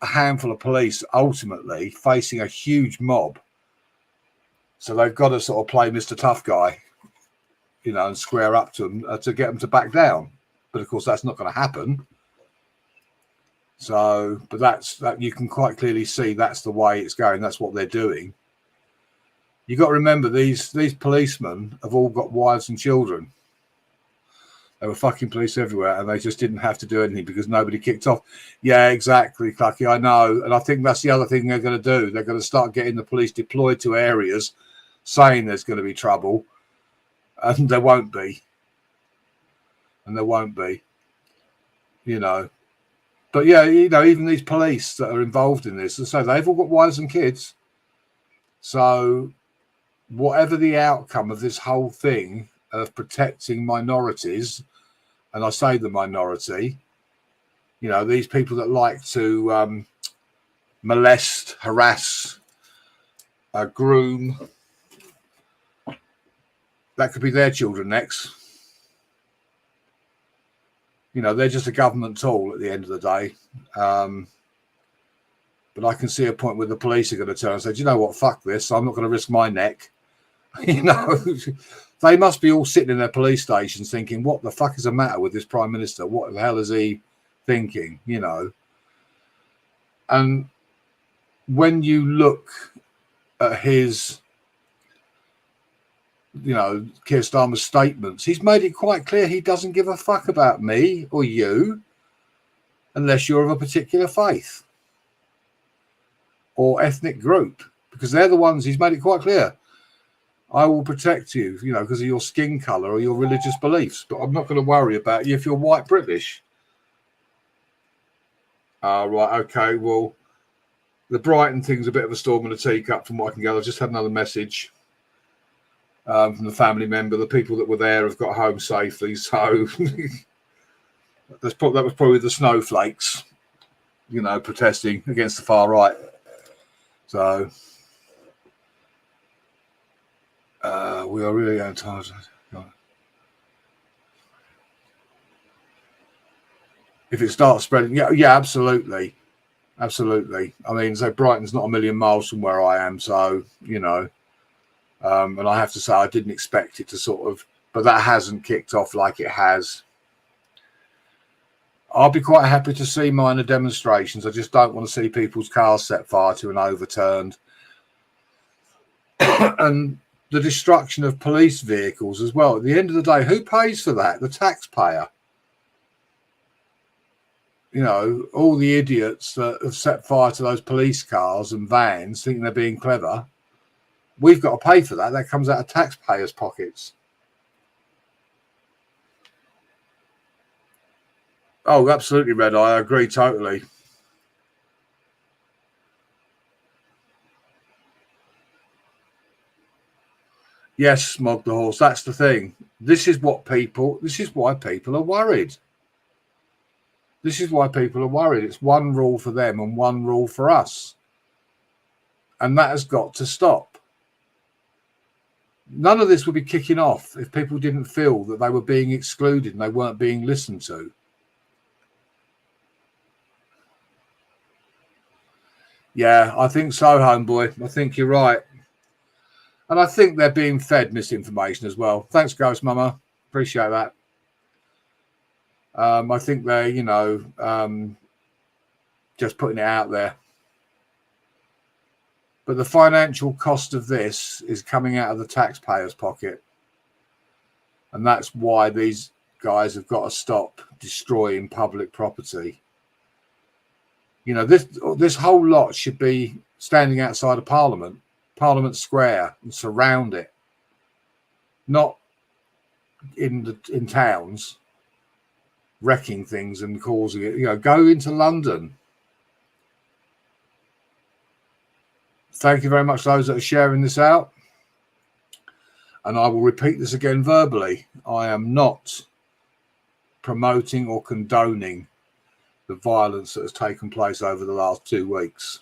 a handful of police ultimately facing a huge mob. So they've got to sort of play Mr. Tough Guy, you know, and square up to them to get them to back down. But of course, that's not going to happen. So, but that you can quite clearly see that's the way it's going. That's what they're doing. You got to remember these policemen have all got wives and children. There were fucking police everywhere, and they just didn't have to do anything because nobody kicked off. Yeah, exactly, Clucky. I know, and I think that's the other thing they're going to do. They're going to start getting the police deployed to areas, saying there's going to be trouble. And there won't be. And there won't be. You know. But yeah, you know, even these police that are involved in this, so they've all got wives and kids. So whatever the outcome of this whole thing of protecting minorities, and I say the minority, you know, these people that like to molest, harass, groom, that could be their children next. You know, they're just a government tool at the end of the day. But I can see a point where the police are going to turn and say, do you know what, fuck this, I'm not going to risk my neck. You know, they must be all sitting in their police stations thinking, what the fuck is the matter with this Prime Minister? What the hell is he thinking, you know? And when you look at his, you know, Keir Starmer's statements, he's made it quite clear he doesn't give a fuck about me or you unless you're of a particular faith or ethnic group, because they're the ones, he's made it quite clear. I will protect you, you know, because of your skin colour or your religious beliefs, but I'm not going to worry about you if you're white British. Right, okay, well, the Brighton thing's a bit of a storm in a teacup from what I can gather. I've just had another message from the family member. The people that were there have got home safely, so that was probably the snowflakes, you know, protesting against the far right. So we are really going tired. If it starts spreading, yeah, absolutely. Absolutely. I mean, so Brighton's not a million miles from where I am, so, you know, and I have to say I didn't expect it to sort of, but that hasn't kicked off like it has. I'll be quite happy to see minor demonstrations. I just don't want to see people's cars set fire to and overturned. And the destruction of police vehicles as well. At the end of the day, who pays for that? The taxpayer. You know, all the idiots that have set fire to those police cars and vans thinking they're being clever. We've got to pay for that. That comes out of taxpayers' pockets. Oh, absolutely, Red Eye. I agree totally. Yes, Smog the Horse. That's the thing. This is why people are worried. This is why people are worried. It's one rule for them and one rule for us. And that has got to stop. None of this would be kicking off if people didn't feel that they were being excluded and they weren't being listened to. Yeah, I think so, homeboy. I think you're right. And I think they're being fed misinformation as well. Thanks, Ghost Mama. Appreciate that. I think they're, you know, just putting it out there. But the financial cost of this is coming out of the taxpayer's pocket. And that's why these guys have got to stop destroying public property. You know, this whole lot should be standing outside of Parliament Square, and surround it. Not in towns, wrecking things and causing it. You know, go into London. Thank you very much, those that are sharing this out. And I will repeat this again verbally. I am not promoting or condoning the violence that has taken place over the last 2 weeks.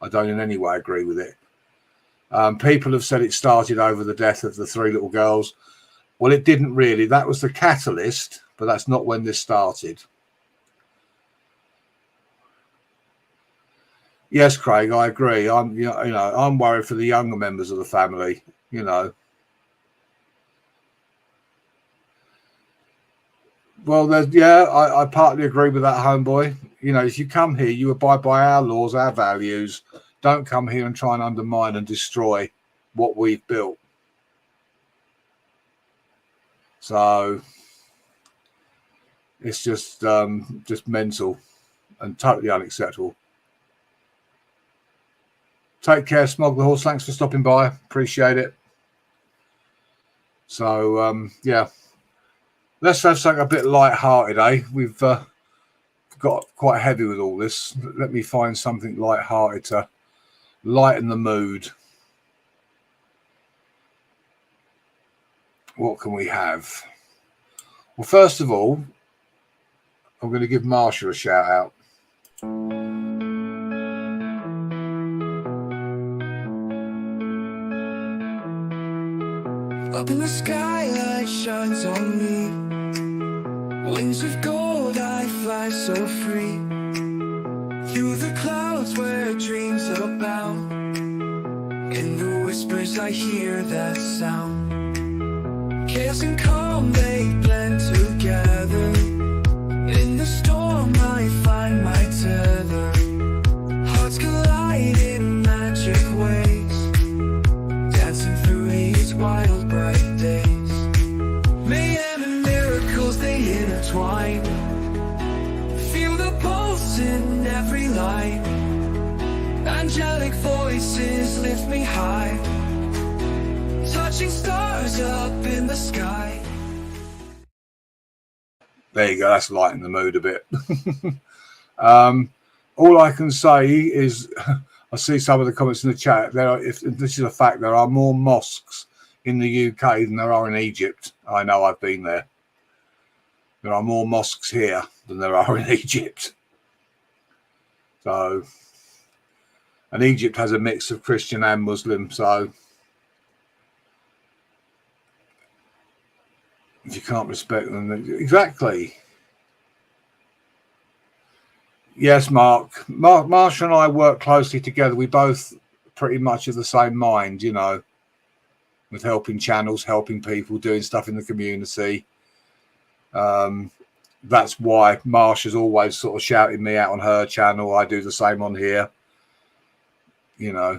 I don't in any way agree with it. People have said it started over the death of the 3 little girls. Well, it didn't really. That was the catalyst, but that's not when this started. Yes, Craig, I agree. I'm worried for the younger members of the family, you know. Well, I partly agree with that, homeboy. You know, if you come here, you abide by our laws, our values. Don't come here and try and undermine and destroy what we've built. So it's just mental and totally unacceptable. Take care, Smog the Horse. Thanks for stopping by. Appreciate it. So, yeah. Let's have something a bit light-hearted, eh? We've got quite heavy with all this. Let me find something light-hearted to lighten the mood. What can we have? Well, first of all, I'm going to give Marsha a shout-out. Up in the sky, light shines on me. Wings of gold, I fly so free. Through the clouds where dreams are bound, in the whispers I hear that sound. Chaos and calm, they blend together. In the storm I find my tether. Hearts collide in magic ways, dancing through these wild bright days. Mayhem and miracles, they intertwine. Feel the pulse in every line. Angelic voices lift me high, touching stars up in the sky. There you go, that's lightening the mood a bit. All I can say is, I see some of the comments in the chat. If this is a fact, there are more mosques in the UK than there are in Egypt. I know, I've been there. There are more mosques here than there are in Egypt. So, and Egypt has a mix of Christian and Muslim, so if you can't respect them, exactly. Yes, Mark. Marsha and I work closely together. We both pretty much of the same mind, you know, with helping channels, helping people, doing stuff in the community. That's why Marsha's always sort of shouting me out on her channel. I do the same on here, you know.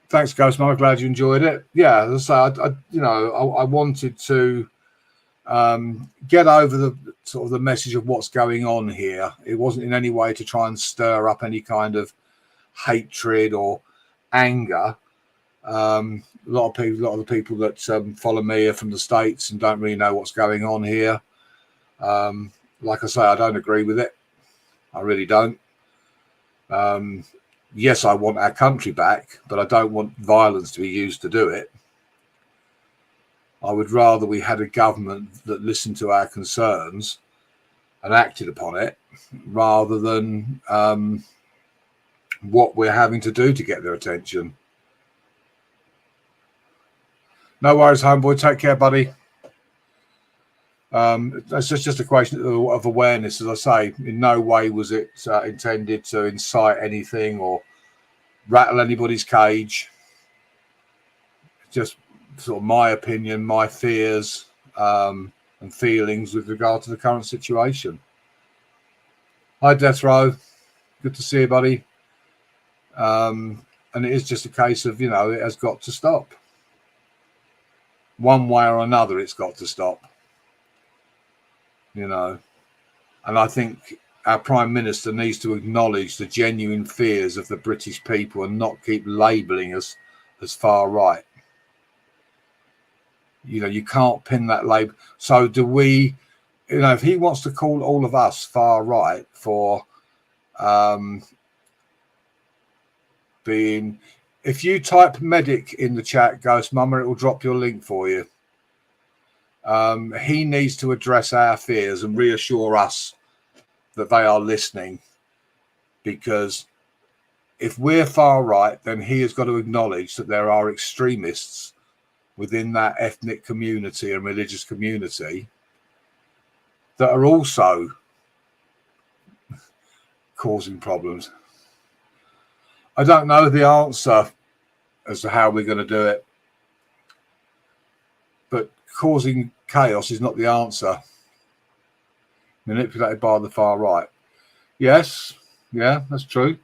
Thanks, Ghost Mum. I'm glad you enjoyed it. Yeah, as I say, I wanted to get over the sort of the message of what's going on here. It wasn't in any way to try and stir up any kind of hatred or anger. A lot of the people that follow me are from the States and don't really know what's going on here. Like I say, I don't agree with it. I really don't. Yes, I want our country back, but I don't want violence to be used to do it. I would rather we had a government that listened to our concerns and acted upon it, rather than what we're having to do to get their attention. No worries, homeboy. Take care, buddy. That's just a question of awareness. As I say, in no way was it intended to incite anything or rattle anybody's cage. Just sort of my opinion, my fears and feelings with regard to the current situation. Hi, Death Row. Good to see you, buddy. And it is just a case of, you know, it has got to stop. One way or another, it's got to stop. You know, and I think our Prime Minister needs to acknowledge the genuine fears of the British people and not keep labelling us as far right. You know, you can't pin that label. So do we, you know, if he wants to call all of us far right for being, if you type medic in the chat, Ghost Mama, it will drop your link for you. He needs to address our fears and reassure us that they are listening, because if we're far right, then he has got to acknowledge that there are extremists within that ethnic community and religious community that are also causing problems. I don't know the answer as to how we're going to do it, but causing chaos is not the answer. Manipulated by the far right. Yes, yeah, that's true.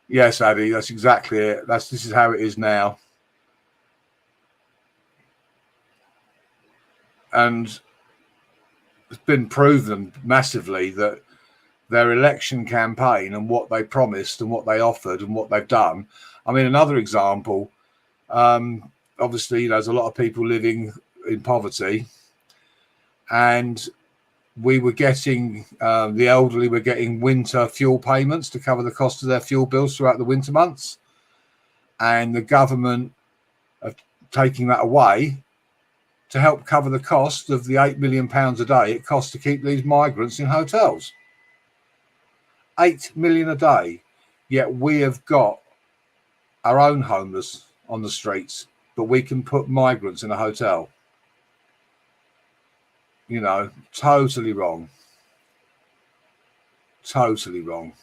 Yes, Addy, that's exactly it. This is how it is now. And it's been proven massively that their election campaign and what they promised and what they offered and what they've done. I mean, another example, obviously, there's a lot of people living in poverty, and we were getting, the elderly were getting winter fuel payments to cover the cost of their fuel bills throughout the winter months. And the government are taking that away to help cover the cost of the £8 million a day it costs to keep these migrants in hotels. 8 million a day, yet we have got our own homeless on the streets, but we can put migrants in a hotel. You know, totally wrong. Totally wrong.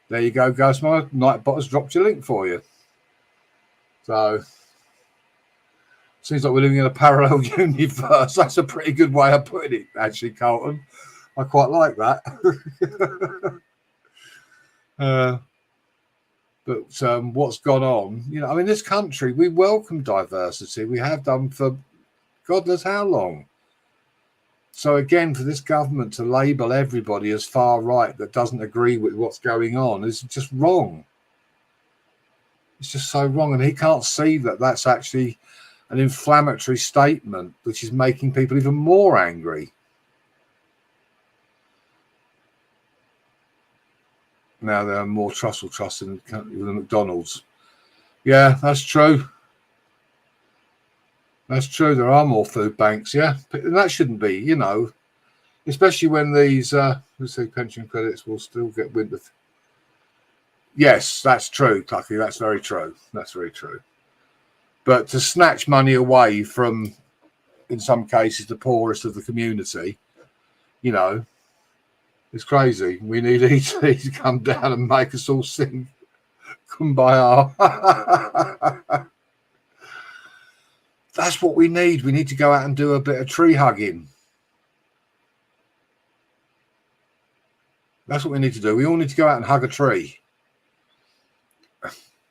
There you go, Ghostmother. Nightbot has dropped your link for you. So, seems like we're living in a parallel universe. That's a pretty good way of putting it, actually, Carlton. I quite like that. But what's gone on? You know, I mean, this country, we welcome diversity. We have done for God knows how long. So again, for this government to label everybody as far right that doesn't agree with what's going on is just wrong. It's just so wrong. And he can't see that that's actually an inflammatory statement, which is making people even more angry. Now there are more trust in the McDonald's. Yeah, that's true. That's true. There are more food banks, yeah. And that shouldn't be, you know, especially when these, let's say, pension credits will still get winter. Yes, that's true, Clucky. That's very true. That's very true. But to snatch money away from, in some cases, the poorest of the community, you know, it's crazy. We need ET to come down and make us all sing Kumbaya. That's what we need. We need to go out and do a bit of tree hugging. That's what we need to do. We all need to go out and hug a tree.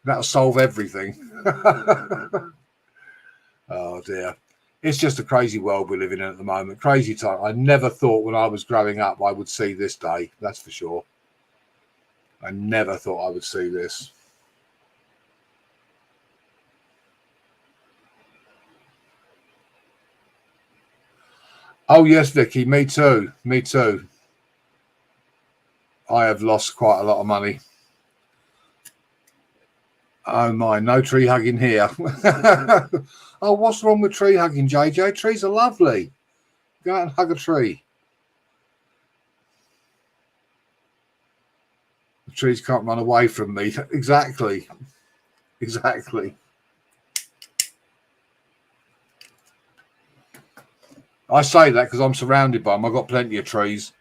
That'll solve everything. Oh, dear. It's just a crazy world we're living in at the moment. Crazy time. I never thought when I was growing up I would see this day. That's for sure. I never thought I would see this. Oh, yes, Vicky. Me too. Me too. I have lost quite a lot of money. Oh, my. No tree hugging here. Oh, what's wrong with tree hugging, JJ? Trees are lovely. Go out and hug a tree. The trees can't run away from me. Exactly. Exactly. I say that because I'm surrounded by them. I've got plenty of trees.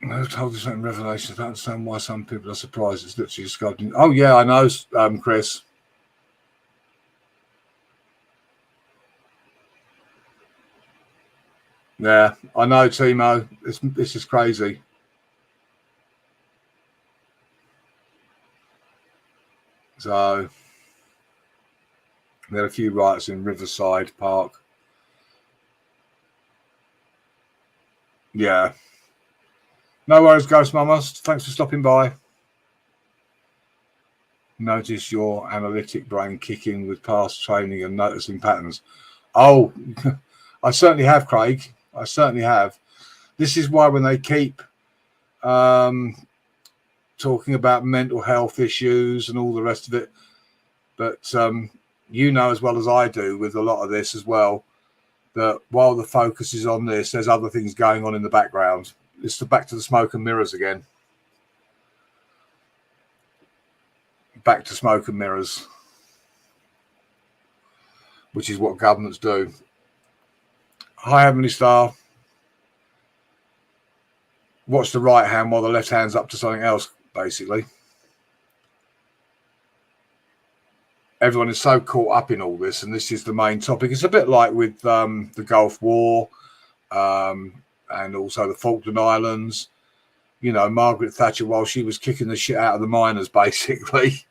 I told you something Revelation. I don't understand why some people are surprised. It's literally sculpting. Oh, yeah, I know, Chris. Yeah, I know, Timo. This is crazy. So, there are a few riots in Riverside Park. Yeah. No worries, Ghost Mamas. Thanks for stopping by. Notice your analytic brain kicking with past training and noticing patterns. Oh, I certainly have, Craig. I certainly have. This is why when they keep talking about mental health issues and all the rest of it, but you know as well as I do with a lot of this as well, that while the focus is on this, there's other things going on in the background. It's back to the smoke and mirrors again. Back to smoke and mirrors, which is what governments do. Hi, Heavenly Star. Watch the right hand while the left hand's up to something else, basically. Everyone is so caught up in all this, and this is the main topic. It's a bit like with the Gulf War, and also the Falkland Islands. You know, Margaret Thatcher, while she was kicking the shit out of the miners, basically.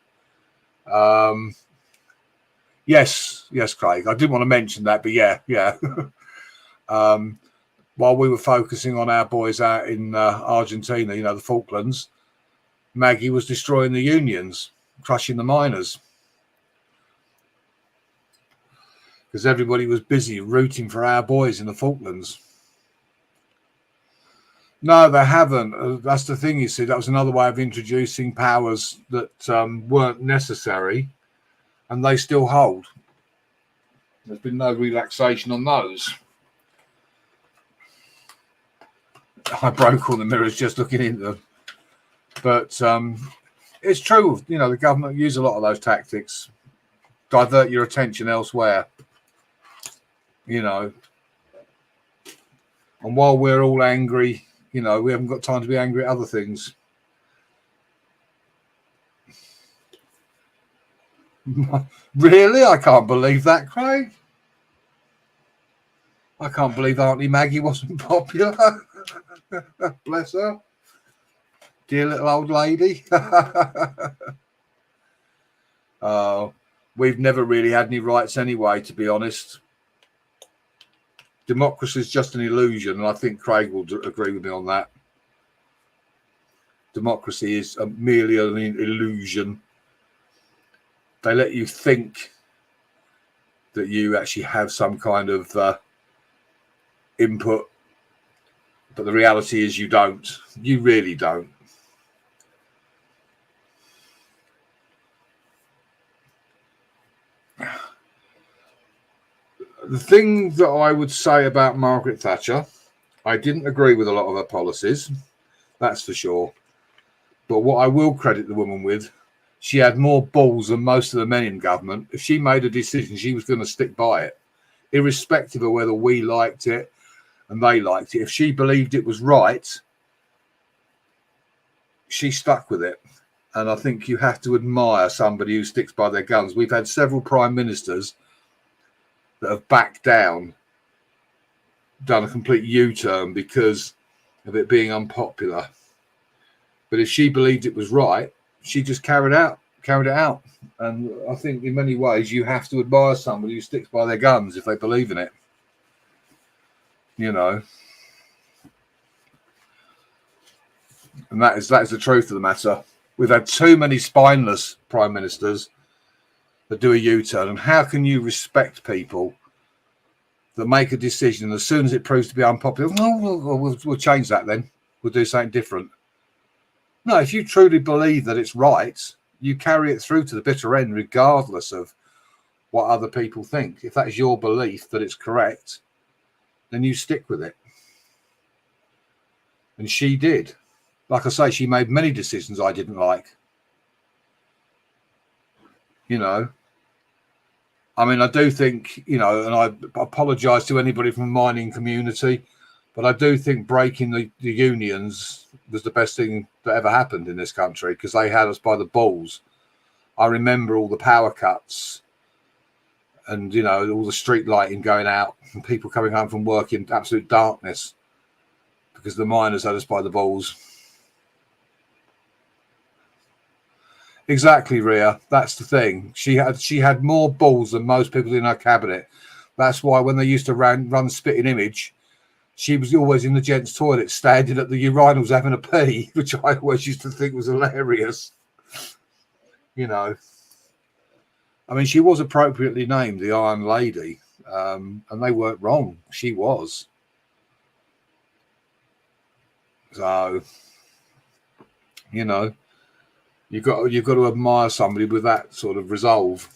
Yes, Craig. I didn't want to mention that, but yeah. While we were focusing on our boys out in Argentina, you know, the Falklands, Maggie was destroying the unions, crushing the miners. Because everybody was busy rooting for our boys in the Falklands. No, they haven't. That's the thing, you see. That was another way of introducing powers that weren't necessary, and they still hold. There's been no relaxation on those. I broke all the mirrors just looking into them. But it's true, you know, the government use a lot of those tactics. divert your attention elsewhere, you know. And while we're all angry, you know, we haven't got time to be angry at other things. Really? I can't believe that, Craig. I can't believe Auntie Maggie wasn't popular. Bless her. Dear little old lady. We've never really had any rights anyway, to be honest. Democracy is just an illusion, and I think Craig will agree with me on that. Democracy is merely an illusion. They let you think that you actually have some kind of input, but the reality is you don't. You really don't. The thing that I would say about Margaret Thatcher, I didn't agree with a lot of her policies, that's for sure. But what I will credit the woman with, she had more balls than most of the men in government. If she made a decision, she was going to stick by it, irrespective of whether we liked it and they liked it. If she believed it was right, she stuck with it. And I think you have to admire somebody who sticks by their guns. We've had several prime ministers that have backed down, done a complete U-turn because of it being unpopular. But if she believed it was right, she just carried it out. And I think in many ways you have to admire somebody who sticks by their guns if they believe in it. You know. And that is the truth of the matter. We've had too many spineless prime ministers that do a U-turn. And how can you respect people that make a decision and as soon as it proves to be unpopular, we'll change that then. We'll do something different. No, if you truly believe that it's right, you carry it through to the bitter end, regardless of what other people think. If that's your belief that it's correct, then you stick with it. And she did. Like I say, she made many decisions I didn't like. You know, I mean, I do think, you know, and I apologise to anybody from the mining community, but I do think breaking the unions was the best thing that ever happened in this country because they had us by the balls. I remember all the power cuts and, you know, all the street lighting going out and people coming home from work in absolute darkness because the miners had us by the balls. Exactly, Ria. That's the thing. She had more balls than most people in her cabinet. That's why when they used to run Spitting Image, she was always in the gents' toilet, standing at the urinals having a pee, which I always used to think was hilarious. You know, I mean, she was appropriately named the Iron Lady, and they weren't wrong. She was. So, you know. You've got to admire somebody with that sort of resolve.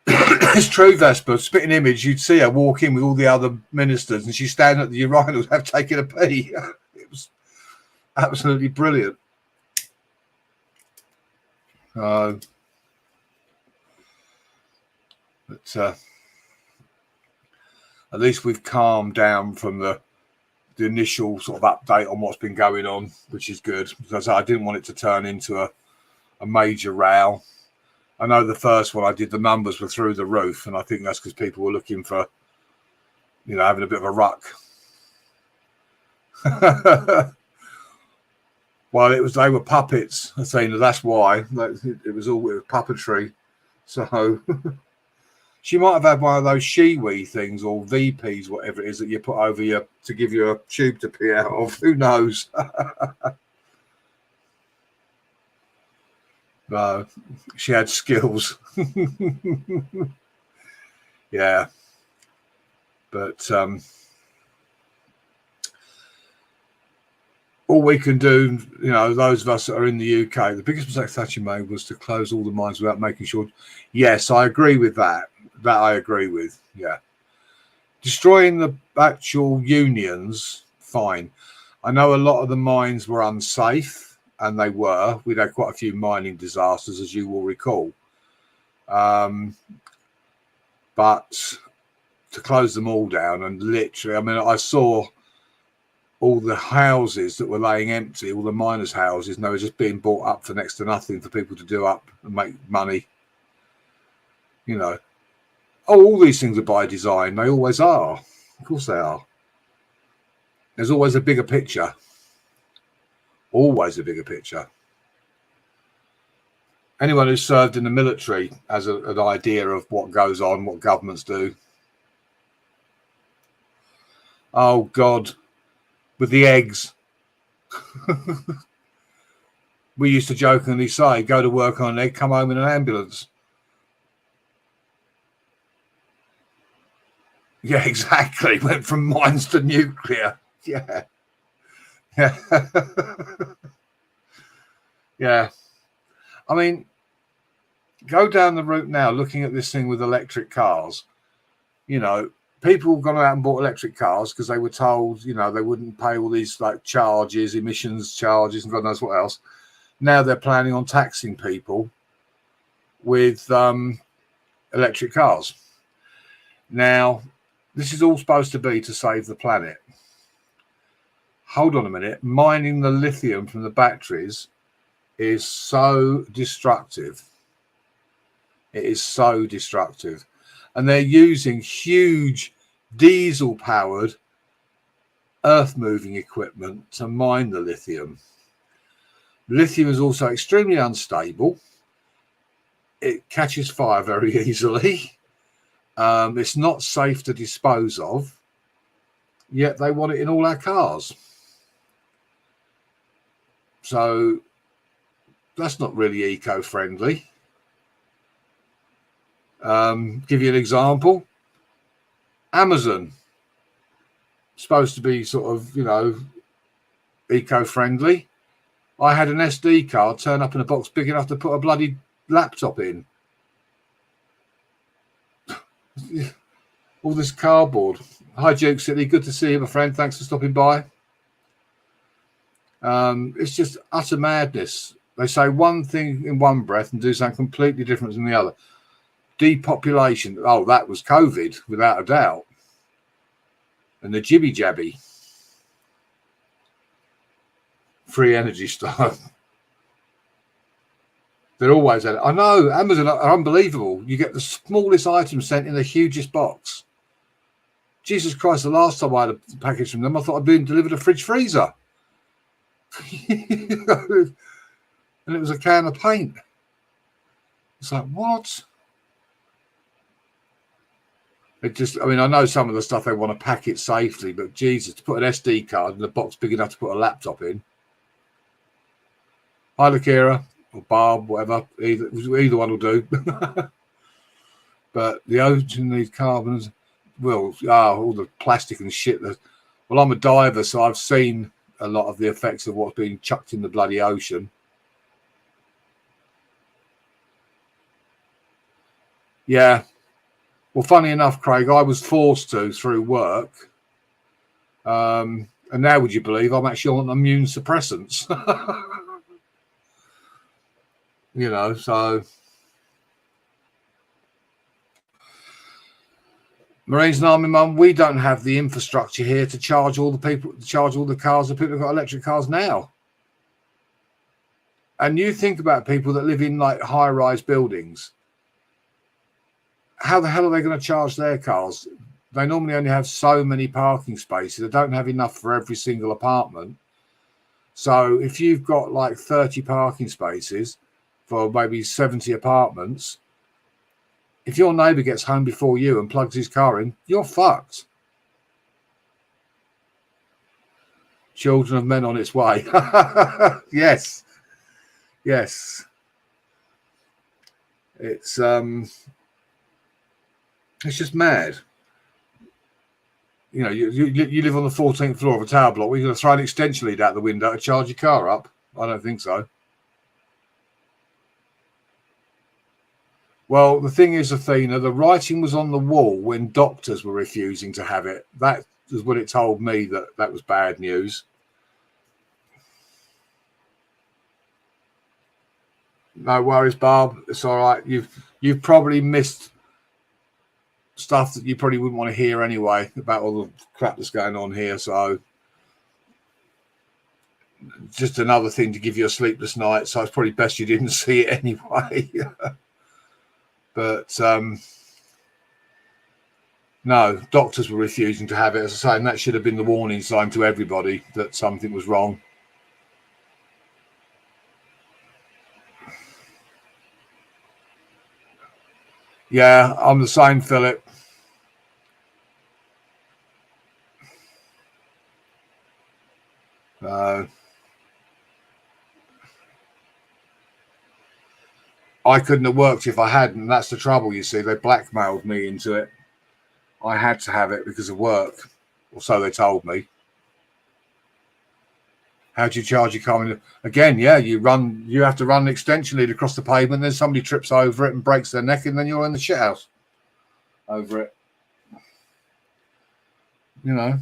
It's true, Vesper. Spitting Image, you'd see her walk in with all the other ministers and she's standing at the urinals have taken a pee. It was absolutely brilliant. But at least we've calmed down from the initial sort of update on what's been going on, which is good because I didn't want it to turn into a major row. I know the first one I did, the numbers were through the roof, and I think that's because people were looking for, you know, having a bit of a ruck. Well, they were puppets. I'm saying that's why it was all puppetry. So she might have had one of those Shiwi things or VPs, whatever it is that you put over you to give you a tube to pee out of. Who knows? No, she had skills. Yeah. But all we can do, you know, those of us that are in the UK, the biggest mistake Thatcher made was to close all the mines without making sure. Yes, I agree with that. That I agree with, yeah. Destroying the actual unions, fine. I know a lot of the mines were unsafe, and they were. We'd had quite a few mining disasters, as you will recall. But to close them all down, and literally, I mean, I saw all the houses that were laying empty, all the miners' houses, and they were just being bought up for next to nothing for people to do up and make money. You know, oh, all these things are by design. They always are. Of course they are. There's always a bigger picture. Always a bigger picture. Anyone who's served in the military has an idea of what goes on, what governments do. Oh, God. With the eggs. We used to jokingly say, go to work on an egg, come home in an ambulance. Yeah, exactly. Went from mines to nuclear. Yeah. Yeah. Yeah. I mean, go down the route now, looking at this thing with electric cars. You know, people have gone out and bought electric cars because they were told, you know, they wouldn't pay all these like charges, emissions charges, and God knows what else. Now they're planning on taxing people with electric cars. Now, this is all supposed to be to save the planet. Hold on a minute. Mining the lithium from the batteries is so destructive. It is so destructive. And they're using huge diesel-powered earth-moving equipment to mine the lithium. Lithium is also extremely unstable. It catches fire very easily. It's not safe to dispose of, yet they want it in all our cars. So that's not really eco-friendly. Give you an example. Amazon, supposed to be sort of, you know, eco-friendly. I had an SD card turn up in a box big enough to put a bloody laptop in. All this cardboard. Hi, Duke City. Good to see you, my friend. Thanks for stopping by. It's just utter madness. They say one thing in one breath and do something completely different in the other. Depopulation. Oh, that was COVID, without a doubt. And the jibby jabby. Free energy stuff. They're always at it. I know, Amazon are unbelievable. You get the smallest item sent in the hugest box. Jesus Christ, the last time I had a package from them, I thought I'd been delivered a fridge freezer. And it was a can of paint. It's like, what? It just, I mean, I know some of the stuff they want to pack it safely, but Jesus, to put an SD card in a box big enough to put a laptop in. Hi, Lakira. Or Barb, whatever, either one will do. But the ocean needs carbons. Well, all the plastic and shit. Well, I'm a diver, so I've seen a lot of the effects of what's being chucked in the bloody ocean. Yeah. Well, funny enough, Craig, I was forced to through work. And now, would you believe, I'm actually on immune suppressants. You know, so Marines and Army Mum, we don't have the infrastructure here to charge all the people, to charge all the cars that people have got electric cars now. And you think about people that live in like high-rise buildings. How the hell are they going to charge their cars? They normally only have so many parking spaces. They don't have enough for every single apartment. So if you've got like 30 parking spaces for maybe 70 apartments, if your neighbour gets home before you and plugs his car in, you're fucked. Children of Men on its way. Yes. Yes. It's just mad. You know, you live on the 14th floor of a tower block. We're going to throw an extension lead out the window to charge your car up? I don't think so. Well, the thing is, Athena, the writing was on the wall when doctors were refusing to have it. That was what it told me, that was bad news. No worries, Barb. It's all right. you've probably missed stuff that you probably wouldn't want to hear anyway about all the crap that's going on here. So just another thing to give you a sleepless night. So it's probably best you didn't see it anyway. But no, doctors were refusing to have it, as I say, and that should have been the warning sign to everybody that something was wrong. Yeah, I'm the same, Philip. I couldn't have worked if I hadn't. That's the trouble, you see. They blackmailed me into it. I had to have it because of work, or so they told me. How do you charge your car? Again, yeah, you have to run an extension lead across the pavement, then somebody trips over it and breaks their neck, and then you're in the shithouse over it. You know.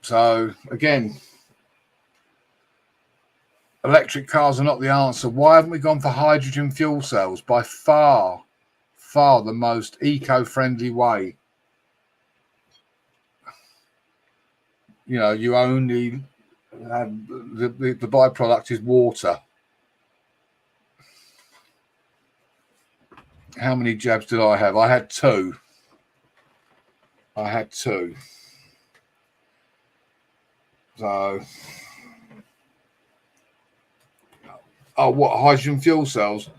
So, again, electric cars are not the answer. Why haven't we gone for hydrogen fuel cells? By far the most eco-friendly way. You know, you only have the byproduct is water. How many jabs did I have? I had two. So, oh, what, hydrogen fuel cells?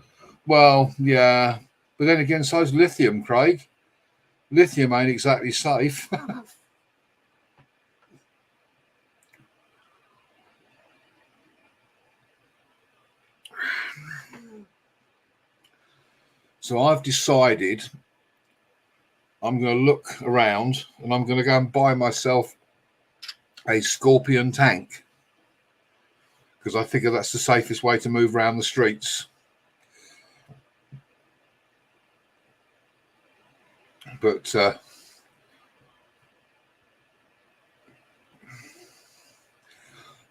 Well, yeah. But then again, so is lithium, Craig. Lithium ain't exactly safe. So I've decided I'm going to look around and I'm going to go and buy myself a Scorpion tank, because I figure that's the safest way to move around the streets. But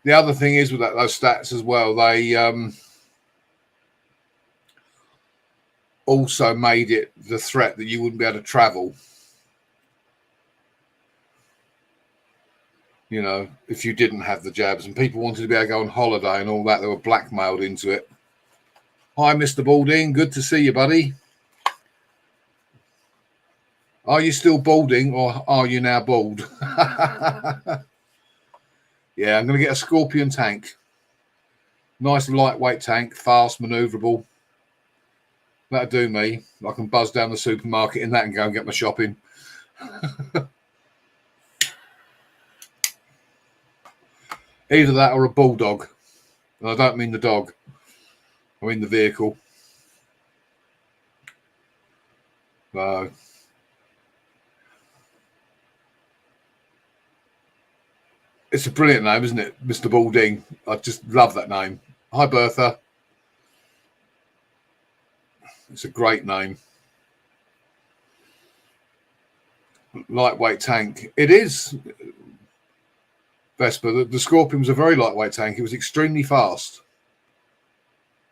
the other thing is with those stats as well, they also made it the threat that you wouldn't be able to travel. You know, if you didn't have the jabs, and people wanted to be able to go on holiday and all that, they were blackmailed into it. Hi, Mr. Balding. Good to see you, buddy. Are you still balding, or are you now bald? Yeah, I'm going to get a Scorpion tank. Nice lightweight tank, fast, manoeuvrable. That'll do me. I can buzz down the supermarket in that and go and get my shopping. Either that or a bulldog. And I don't mean the dog. I mean the vehicle. It's a brilliant name, isn't it? Mr. Balding. I just love that name. Hi, Bertha. It's a great name. Lightweight tank. It is, Vesper. The Scorpion was a very lightweight tank. It was extremely fast.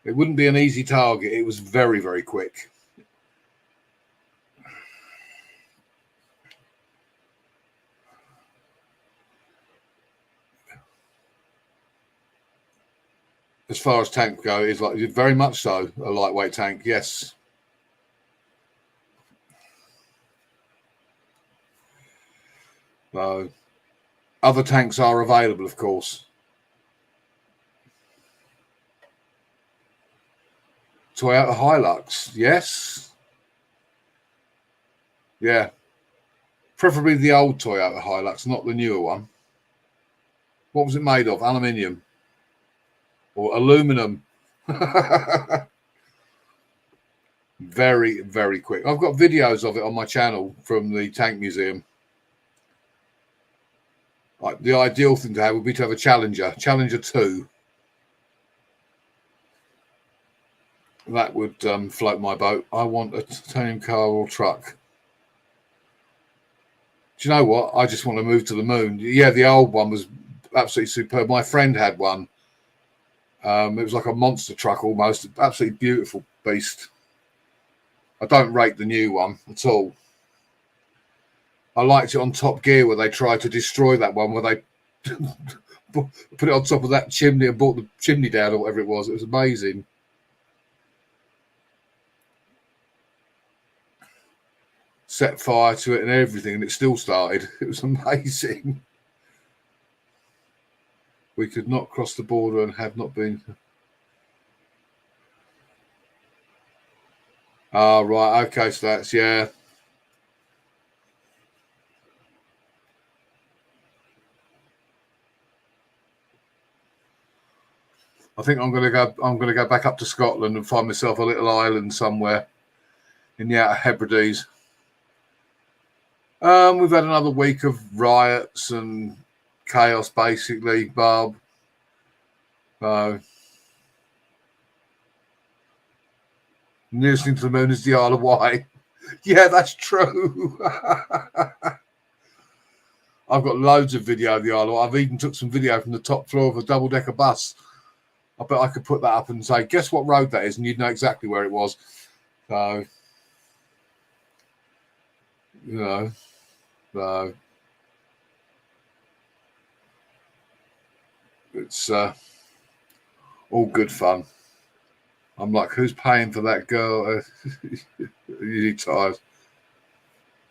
It wouldn't be an easy target. It was very, very quick. As far as tank go, it's like very much so a lightweight tank. Yes. Other tanks are available, of course. Toyota Hilux, yes. Yeah. Preferably the old Toyota Hilux, not the newer one. What was it made of? Aluminium. Or aluminum. Very, very quick. I've got videos of it on my channel from the Tank Museum. Like, the ideal thing to have would be to have a Challenger 2. That would float my boat. I want a titanium car or truck. Do you know what? I just want to move to the moon. Yeah, the old one was absolutely superb. My friend had one. It was like a monster truck almost. Absolutely beautiful beast. I don't rate the new one at all. I liked it on Top Gear where they tried to destroy that one, where they put it on top of that chimney and brought the chimney down or whatever it was. It was amazing. Set fire to it and everything, and it still started. It was amazing. We could not cross the border and have not been. Oh, right. Okay, so that's, yeah. I think I'm gonna go back up to Scotland and find myself a little island somewhere in the Outer Hebrides. We've had another week of riots and chaos, basically, Barb. Nearest thing to the moon is the Isle of Wight. Yeah, that's true. I've got loads of video of the Isle of Wight. I've even took some video from the top floor of a double-decker bus. I bet I could put that up and say, guess what road that is? And you'd know exactly where it was. So, you know, so it's all good fun. I'm like, who's paying for that girl? Usually tired.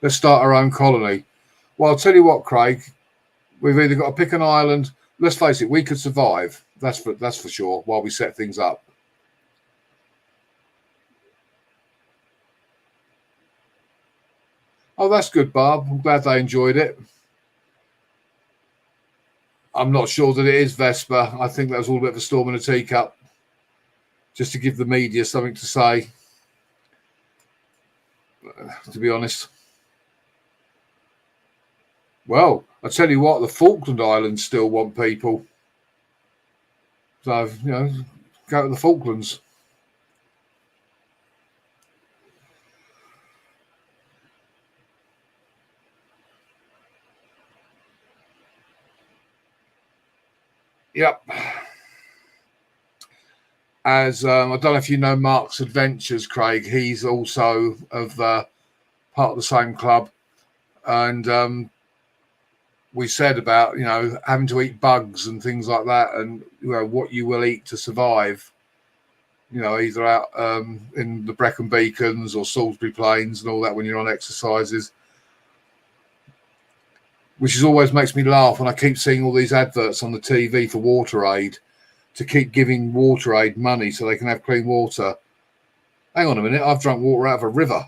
Let's start our own colony. Well, I'll tell you what, Craig. We've either got to pick an island. Let's face it, we could survive. That's for sure. While we set things up. Oh, that's good, Barb. I'm glad they enjoyed it. I'm not sure that it is Vespa. I think that was all a bit of a storm in a teacup, just to give the media something to say. To be honest. Well, I tell you what, the Falkland Islands still want people. So, you know, go to the Falklands. Yep. As I don't know if you know Mark's Adventures, Craig. He's also of part of the same club. And we said about, you know, having to eat bugs and things like that, and, you know, what you will eat to survive, you know, either out in the Brecon Beacons or Salisbury Plains and all that when you're on exercises, which is always makes me laugh when I keep seeing all these adverts on the TV for WaterAid, to keep giving WaterAid money so they can have clean water. Hang on a minute, I've drunk water out of a river.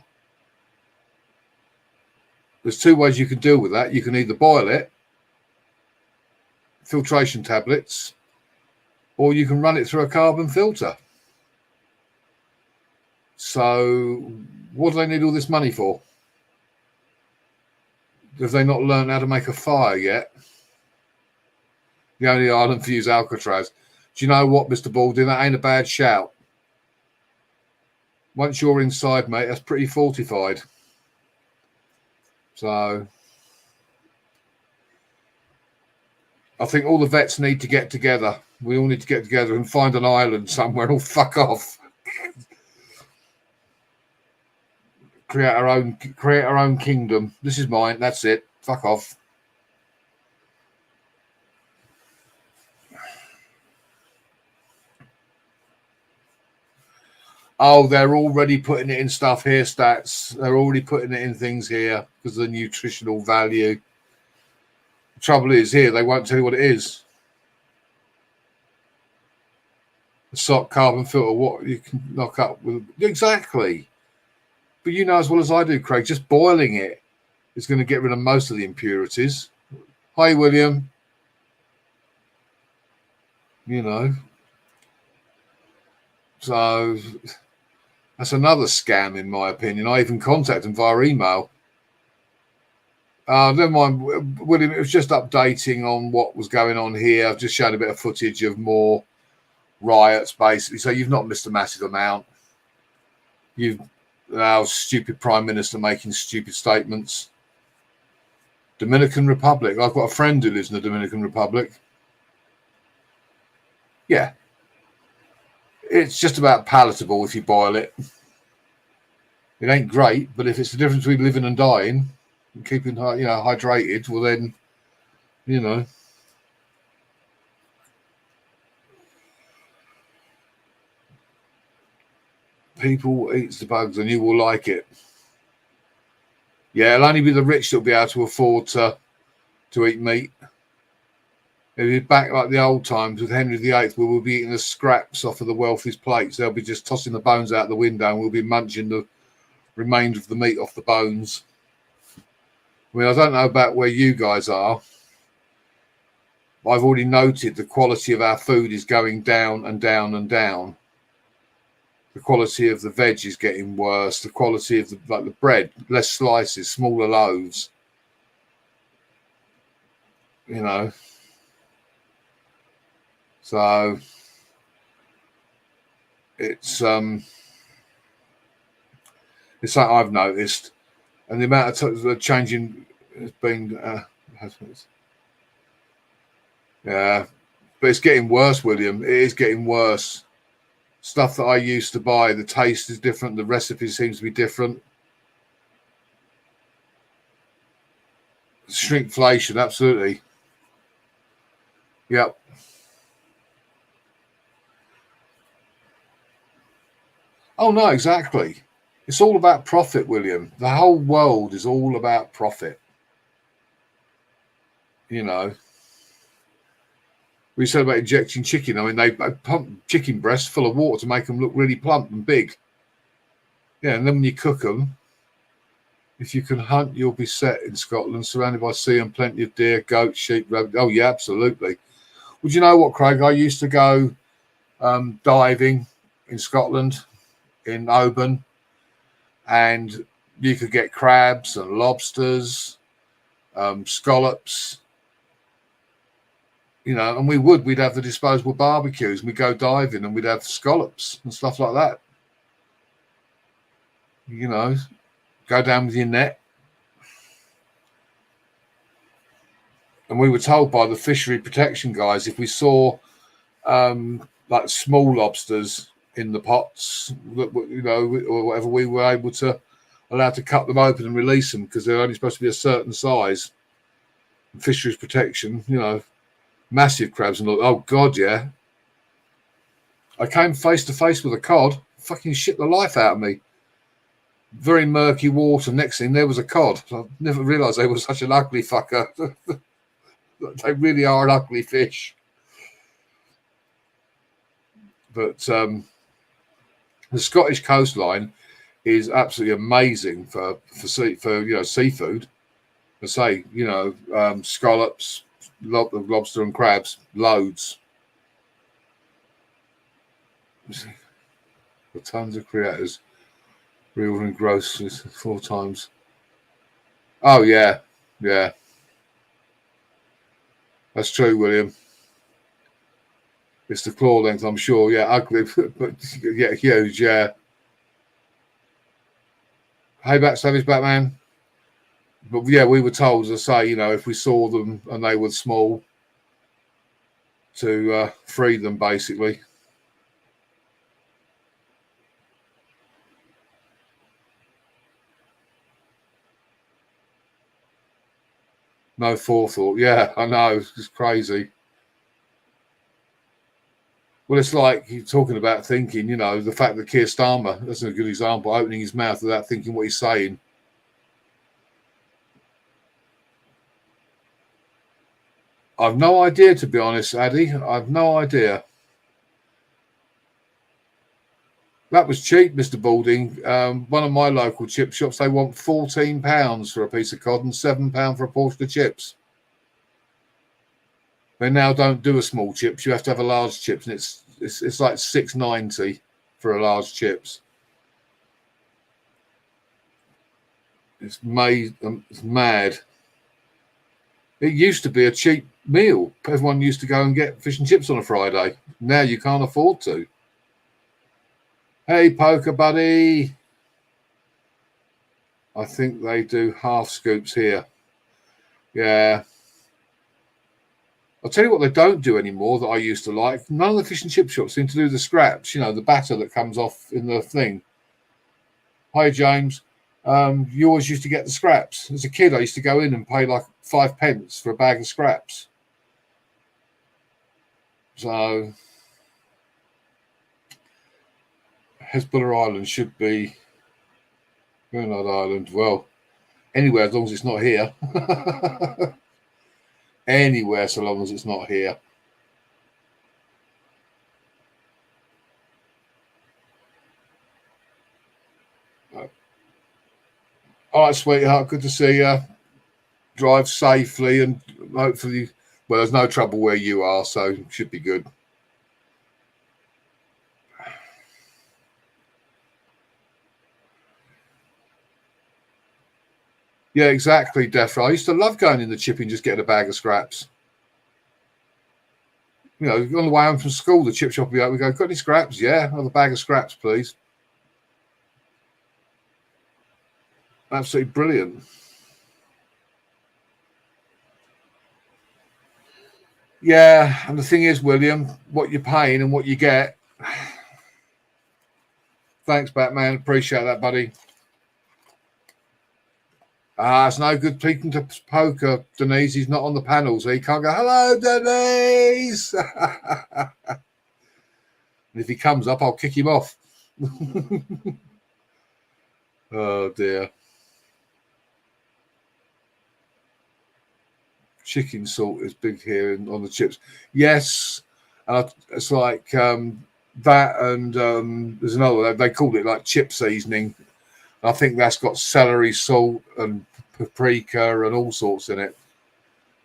There's two ways you can deal with that. You can either boil it, filtration tablets, or you can run it through a carbon filter. So what do they need all this money for? Have they not learned how to make a fire yet? The only island for you is Alcatraz. Do you know what, Mr. Baldwin? That ain't a bad shout. Once you're inside, mate, that's pretty fortified. So I think all the vets need to get together. We all need to get together and find an island somewhere and all fuck off. Create our own kingdom. This is mine. That's it. Fuck off. Oh, they're already putting it in stuff here, stats. They're already putting it in things here because of the nutritional value. The trouble is here, they won't tell you what it is. The sock carbon filter, what you can knock up with. Exactly. But you know as well as I do, Craig, just boiling it is going to get rid of most of the impurities. Hi, William. You know. So that's another scam, in my opinion. I even contacted them via email. Never mind, William, it was just updating on what was going on here. I've just shown a bit of footage of more riots, basically. So you've not missed a massive amount. You've our stupid Prime Minister making stupid statements. Dominican Republic. I've got a friend who lives in the Dominican Republic. Yeah. It's just about palatable if you boil it. It ain't great, but if it's the difference between living and dying and keeping hydrated, well then, people eats the bugs and you will like it. Yeah, it'll only be the rich that'll be able to afford to eat meat. It'll be back like the old times with Henry VIII, where we'll be eating the scraps off of the wealthy's plates. They'll be just tossing the bones out the window and we'll be munching the remainder of the meat off the bones. I mean, I don't know about where you guys are. But I've already noted the quality of our food is going down and down and down. The quality of the veg is getting worse. The quality of the bread, less slices, smaller loaves. So it's something I've noticed, and the amount of changing has been. Yeah, but it's getting worse, William. It is getting worse. Stuff that I used to buy, the taste is different. The recipe seems to be different. Shrinkflation, absolutely. Yep. Oh, no, exactly. It's all about profit, William. The whole world is all about profit. We said about injecting chicken. I mean, they pump chicken breasts full of water to make them look really plump and big. Yeah, and then when you cook them, if you can hunt, you'll be set in Scotland, surrounded by sea and plenty of deer, goats, sheep, rabbits. Oh, yeah, absolutely. Would you know what, Craig? I used to go diving in Scotland, in Oban, and you could get crabs and lobsters, scallops. And we'd have the disposable barbecues, and we'd go diving and we'd have scallops and stuff like that. Go down with your net. And we were told by the fishery protection guys, if we saw like small lobsters in the pots, or whatever, we were allowed to cut them open and release them because they're only supposed to be a certain size. And fisheries protection, massive crabs and all. Oh God, yeah. I came face to face with a cod, fucking shit the life out of me. Very murky water. Next thing, there was a cod. I never realised they were such an ugly fucker. They really are an ugly fish. But the Scottish coastline is absolutely amazing for seafood. I say, scallops, lobster and crabs, loads. The tons of creators, real and gross 4 times. Oh yeah, that's true, William. It's the claw length, I'm sure. Yeah, ugly, but yeah, huge. Yeah. Hey, Savage Batman. But yeah, we were told, as I say, if we saw them and they were small, to free them, basically. No forethought. Yeah, I know. It's crazy. Well, it's like you're talking about thinking, the fact that Keir Starmer, that's a good example, opening his mouth without thinking what he's saying. I've no idea, to be honest, Addy. I've no idea. That was cheap, Mr. Balding. One of my local chip shops, they want £14 for a piece of cod and £7 for a portion of chips. They now don't do a small chips. You have to have a large chips, and it's like $6.90 for a large chips. It's mad. It used to be a cheap meal. Everyone used to go and get fish and chips on a Friday. Now you can't afford to. Hey, poker buddy. I think they do half scoops here. Yeah. I'll tell you what they don't do anymore that I used to like. None of the fish and chip shops seem to do the scraps, the batter that comes off in the thing. Hi, James. You always used to get the scraps. As a kid, I used to go in and pay like 5 pence for a bag of scraps. So Hezbollah Island should be Bernard Island. Well, anywhere as long as it's not here. Anywhere so long as it's not here. All right, sweetheart. Good to see you. Drive safely and hopefully, well, there's no trouble where you are, so it should be good. Yeah, exactly, Defra. I used to love going in the chip and just getting a bag of scraps. You know, on the way home from school, the chip shop will be out. We go, got any scraps? Yeah, I'll have a bag of scraps, please. Absolutely brilliant. Yeah, and the thing is, William, what you're paying and what you get. Thanks, Batman. Appreciate that, buddy. It's no good speaking to Poker. Denise, he's not on the panel, so he can't go, hello, Denise. And if he comes up, I'll kick him off. Oh, dear. Chicken salt is big here on the chips. Yes, it's like that, and there's another. They call it like chip seasoning. I think that's got celery salt and paprika and all sorts in it.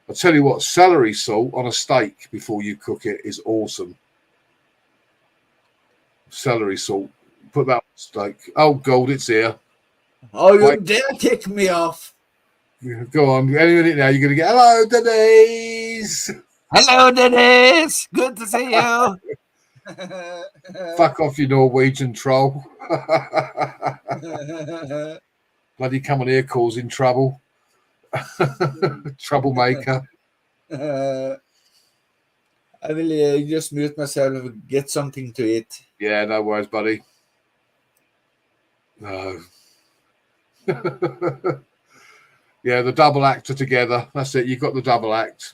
I'll tell you what, celery salt on a steak before you cook it is awesome. Celery salt. Put that on a steak. Oh, God, it's here. Oh, you dare kick me off. Go on, any minute now, you're going to get, hello, Denise. Hello, Denise. Good to see you. Fuck off, you Norwegian troll. Bloody come on here causing trouble. Troublemaker. I will just mute myself and get something to eat. Yeah, no worries, buddy. No. Yeah, the double act are together. That's it. You've got the double act.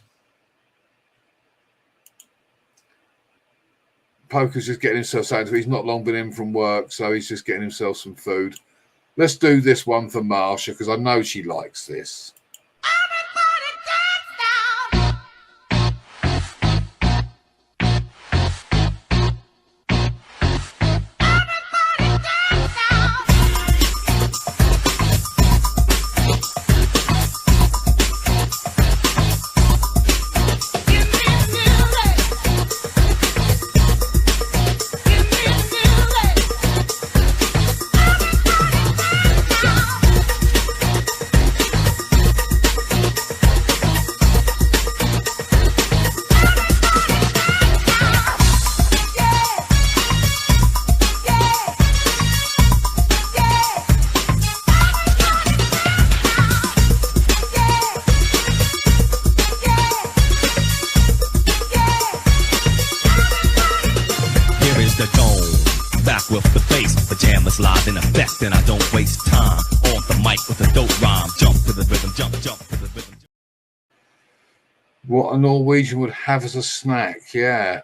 Poker's just getting himself something. He's not long been in from work, so he's just getting himself some food. Let's do this one for Marsha, because I know she likes this. In effect, and I don't waste time on the mic with a dope rhyme. Jump to the rhythm, jump to the rhythm. What a Norwegian would have as a snack, yeah.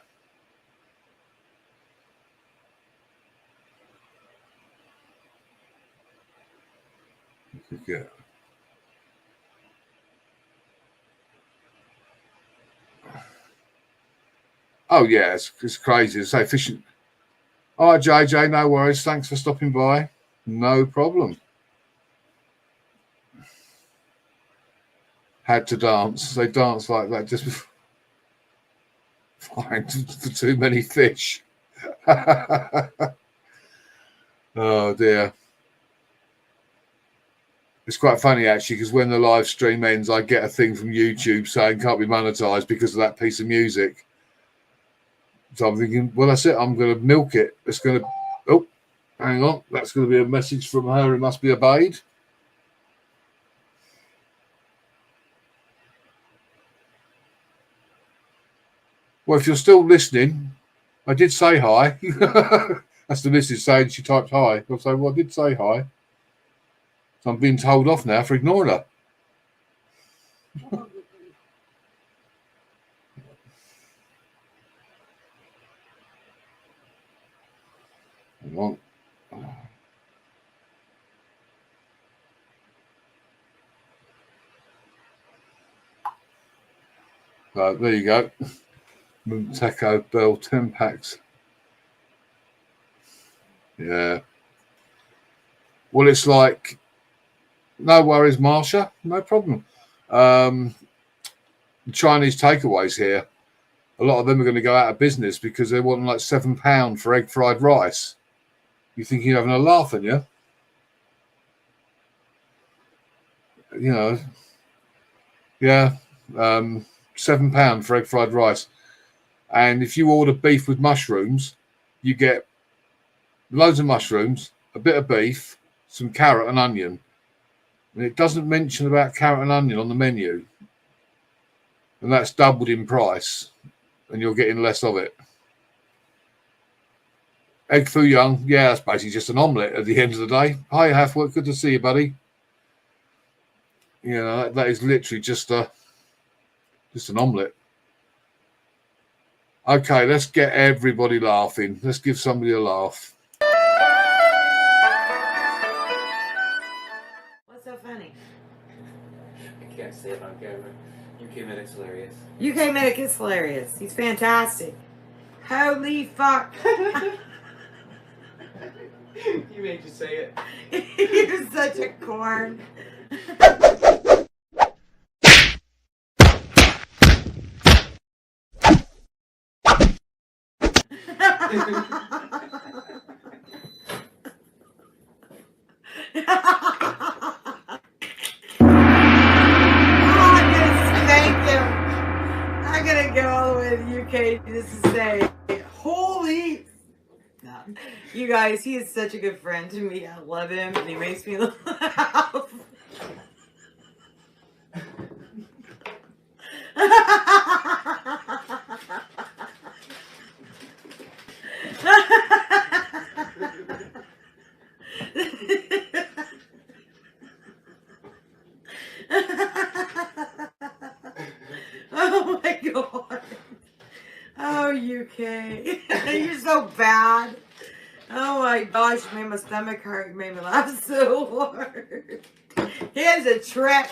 Oh yeah, it's crazy to say efficient. All right, JJ, no worries. Thanks for stopping by. No problem. Had to dance. They dance like that just fine for too many fish. Oh, dear. It's quite funny, actually, because when the live stream ends, I get a thing from YouTube saying can't be monetized because of that piece of music. So I'm thinking, well, that's it. I'm going to milk it. It's going to... Oh, hang on. That's going to be a message from her. It must be obeyed. Well, if you're still listening, I did say hi. That's the missus saying she typed hi. I'll say, well, I did say hi. So I'm being told off now for ignoring her. Hang on. There you go. Taco Bell 10 packs. Yeah. Well, it's like, no worries, Marsha, no problem. The Chinese takeaways here, a lot of them are going to go out of business because they want like £7 for egg fried rice. You think you're having a laugh, aren't you? You know, yeah, £7 for egg fried rice. And if you order beef with mushrooms, you get loads of mushrooms, a bit of beef, some carrot and onion. And it doesn't mention about carrot and onion on the menu. And that's doubled in price. And you're getting less of it. Egg foo young, yeah, that's basically just an omelette at the end of the day. Hi, Halfwork, good to see you, buddy. You know, that is literally just an omelette. Okay, let's get everybody laughing. Let's give somebody a laugh. What's so funny? I can't say it on camera. UK Medic's hilarious. UK Medic is hilarious. He's fantastic. Holy fuck. You made you say it. You're such a corn. I'm gonna go all the way to the UK just to say, holy. You guys, he is such a good friend to me. I love him, and he makes me laugh. Oh my god. Oh, UK. You're so bad. Oh my gosh, you made my stomach hurt. You made me laugh so hard. Here's a trick.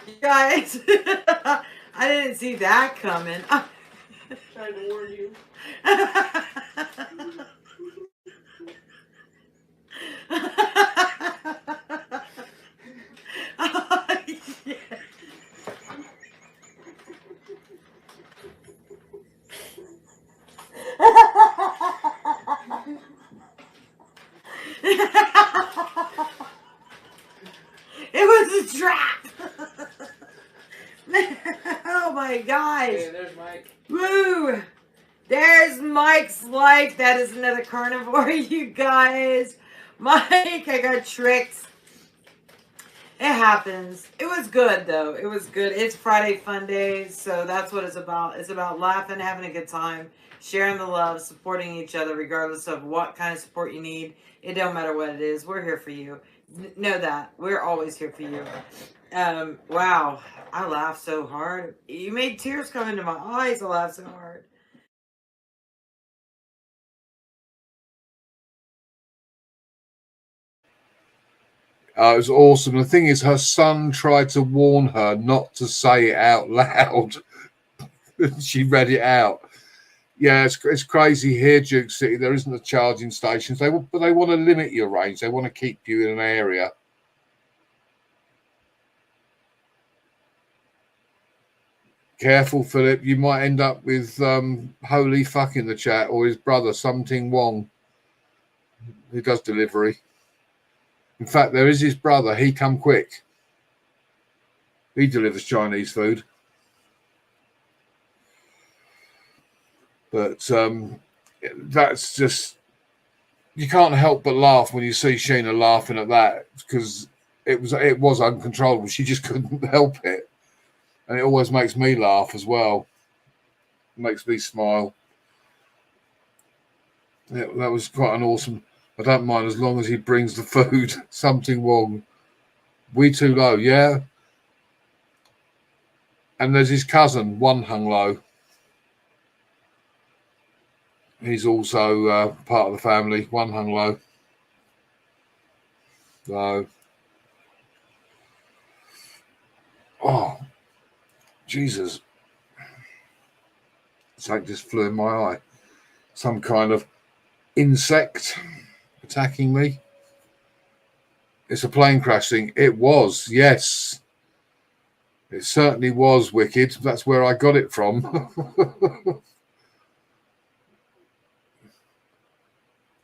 You guys, I didn't see that coming. Trying to warn you. Oh, yeah. It was a trap. Oh my gosh. Hey, there's Mike. Woo. There's Mike's life. That is another carnivore, you guys. Mike, I got tricked. It happens. It was good, though. It was good. It's Friday Fun Day, so that's what it's about. It's about laughing, having a good time, sharing the love, supporting each other, regardless of what kind of support you need. It don't matter what it is. We're here for you. Know that. We're always here for you. Wow. I laughed so hard. You made tears come into my eyes. I laughed so hard. It was awesome. The thing is, her son tried to warn her not to say it out loud. She read it out. Yeah, it's crazy here, Duke City. There isn't a charging stations. But they want to limit your range. They want to keep you in an area. Careful, Philip. You might end up with holy fuck in the chat, or his brother, Something Wong, who does delivery. In fact, there is his brother. He come quick. He delivers Chinese food. But that's just, you can't help but laugh when you see Sheena laughing at that, because it was uncontrollable. She just couldn't help it. And it always makes me laugh as well. It makes me smile. Yeah, that was quite an awesome. I don't mind as long as he brings the food. Something Wrong. We Too Low, yeah. And there's his cousin, One Hung Low. He's also part of the family, One Hung Low. So, oh, Jesus. Something just flew in my eye. Some kind of insect attacking me. It's a plane crash thing. It was, yes. It certainly was, Wicked. That's where I got it from.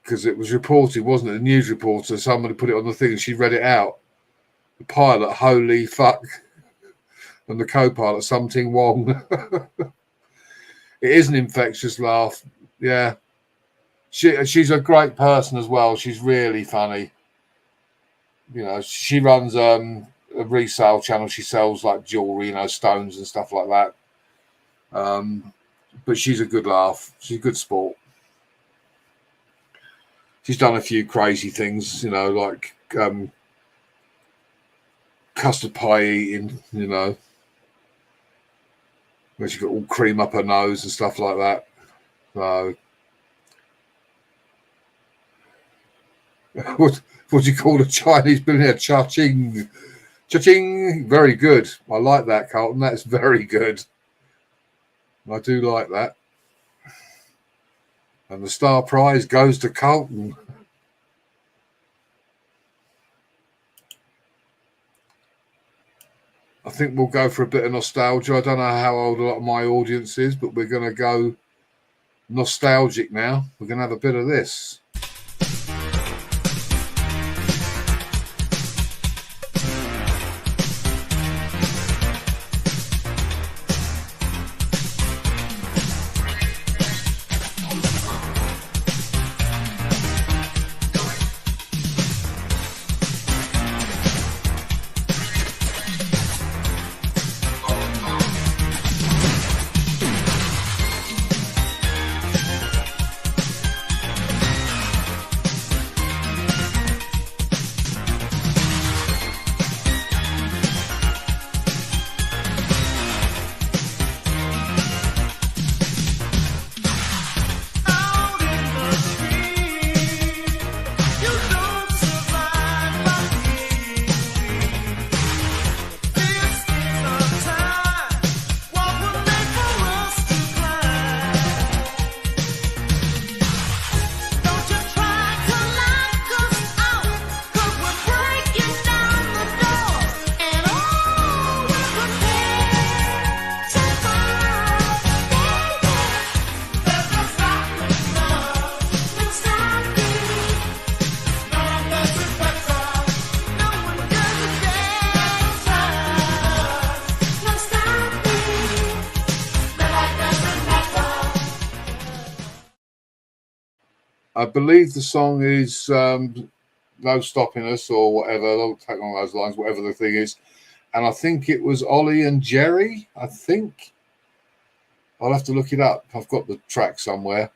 Because it was reported, wasn't it? The news reporter, somebody put it on the thing and she read it out. The pilot, holy fuck. And the co-pilot, something wrong. It is an infectious laugh. Yeah. She's a great person as well. She's really funny. You know, she runs a resale channel. She sells like jewelry, you know, stones and stuff like that. But she's a good laugh. She's a good sport. She's done a few crazy things, you know, like custard pie eating, you know, where she got all cream up her nose and stuff like that. So, what do you call a Chinese billionaire? Cha-ching. Cha-ching. Very good. I like that, Carlton. That's very good. I do like that. And the star prize goes to Carlton. I think we'll go for a bit of nostalgia. I don't know how old a lot of my audience is, but we're going to go nostalgic now. We're going to have a bit of this. I believe the song is No Stopping Us or whatever, along those lines, whatever the thing is. And I think it was Ollie and Jerry, I think. I'll have to look it up. I've got the track somewhere.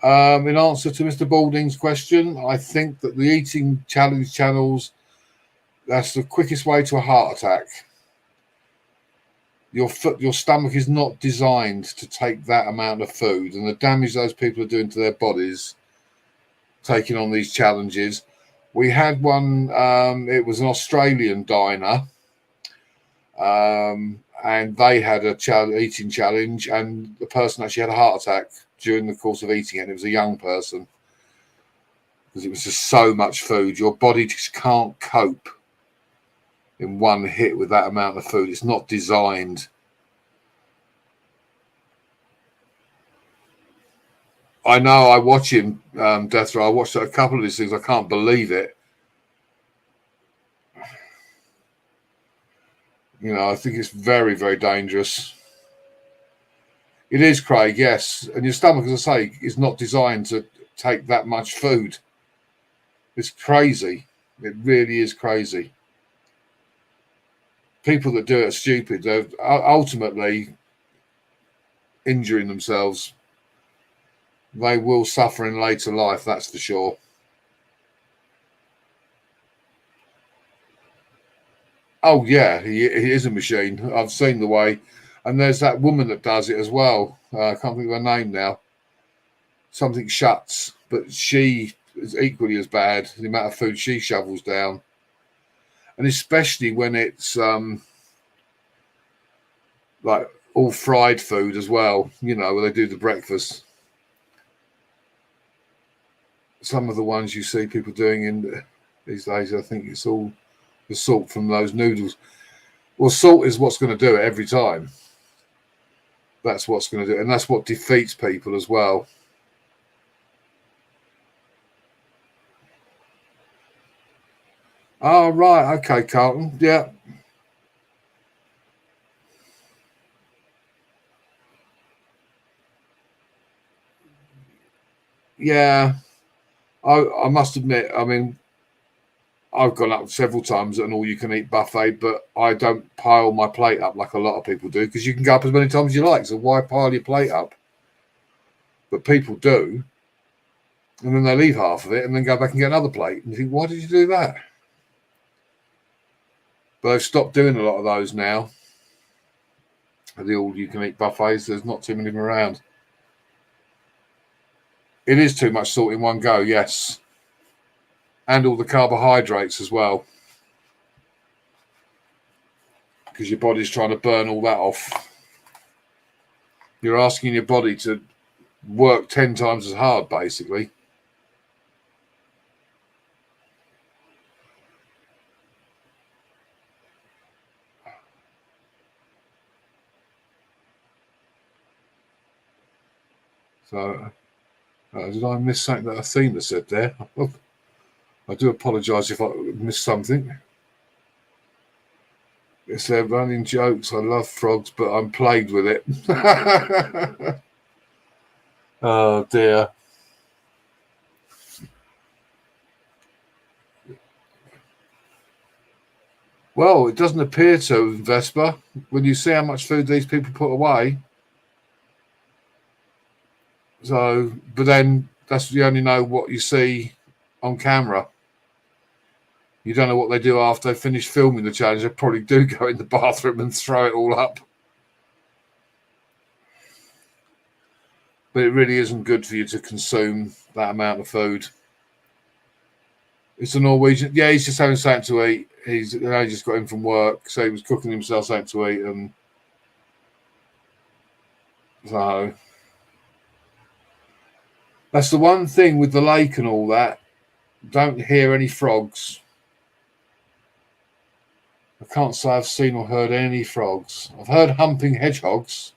In answer to Mr. Balding's question, I think that the eating challenge channels, that's the quickest way to a heart attack. Your stomach is not designed to take that amount of food, and the damage those people are doing to their bodies taking on these challenges. We had one, it was an Australian diner, and they had a eating challenge, and the person actually had a heart attack during the course of eating it, and it was a young person, because it was just so much food. Your body just can't cope in one hit with that amount of food. It's not designed. I know, I watch him, Death Row. I watched a couple of these things. I can't believe it. You know, I think it's very, very dangerous. It is, Craig, yes. And your stomach, as I say, is not designed to take that much food. It's crazy. It really is crazy. People that do it are stupid. They're ultimately injuring themselves. They will suffer in later life, that's for sure. Oh yeah, he is a machine. I've seen the way, and there's that woman that does it as well. I can't think of her name now. Something Shuts, but she is equally as bad. The amount of food she shovels down, and especially when it's like all fried food as well. You know, where they do the breakfast. Some of the ones you see people doing in these days, I think it's all the salt from those noodles. Well, salt is what's going to do it every time. That's what's going to do it, and that's what defeats people as well. Oh, right. Okay, Carlton. Yeah. Yeah. I must admit, I mean, I've gone up several times at an all-you-can-eat buffet, but I don't pile my plate up like a lot of people do, because you can go up as many times as you like, so why pile your plate up? But people do, and then they leave half of it and then go back and get another plate. And you think, why did you do that? But they've stopped doing a lot of those now. The all-you-can-eat buffets, there's not too many of them around. It is too much salt in one go, yes. And all the carbohydrates as well. Because your body's trying to burn all that off. You're asking your body to work 10 times as hard, basically. So, did I miss something that Athena said there? I do apologise if I missed something. It's their running jokes. I love frogs, but I'm plagued with it. Oh, dear. Well, it doesn't appear to, Vespa, when you see how much food these people put away. So, but then you only know what you see on camera. You don't know what they do after they finish filming the challenge. They probably do go in the bathroom and throw it all up. But it really isn't good for you to consume that amount of food. It's a Norwegian. Yeah, he's just having something to eat. He's just got in from work, so he was cooking himself something to eat, and so that's the one thing with the lake and all that. Don't hear any frogs. I can't say I've seen or heard any frogs. I've heard humping hedgehogs.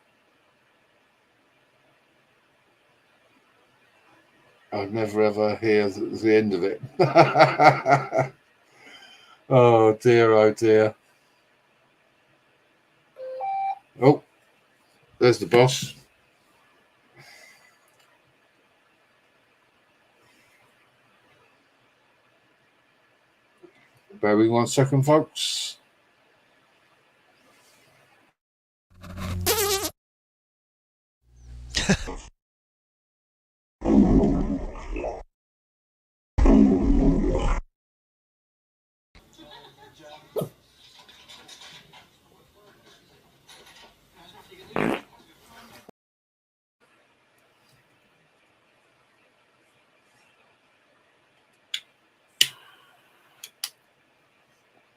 I'd never ever hear the end of it. Oh dear, oh dear. Oh, there's the boss. Bear with me 1 second, folks.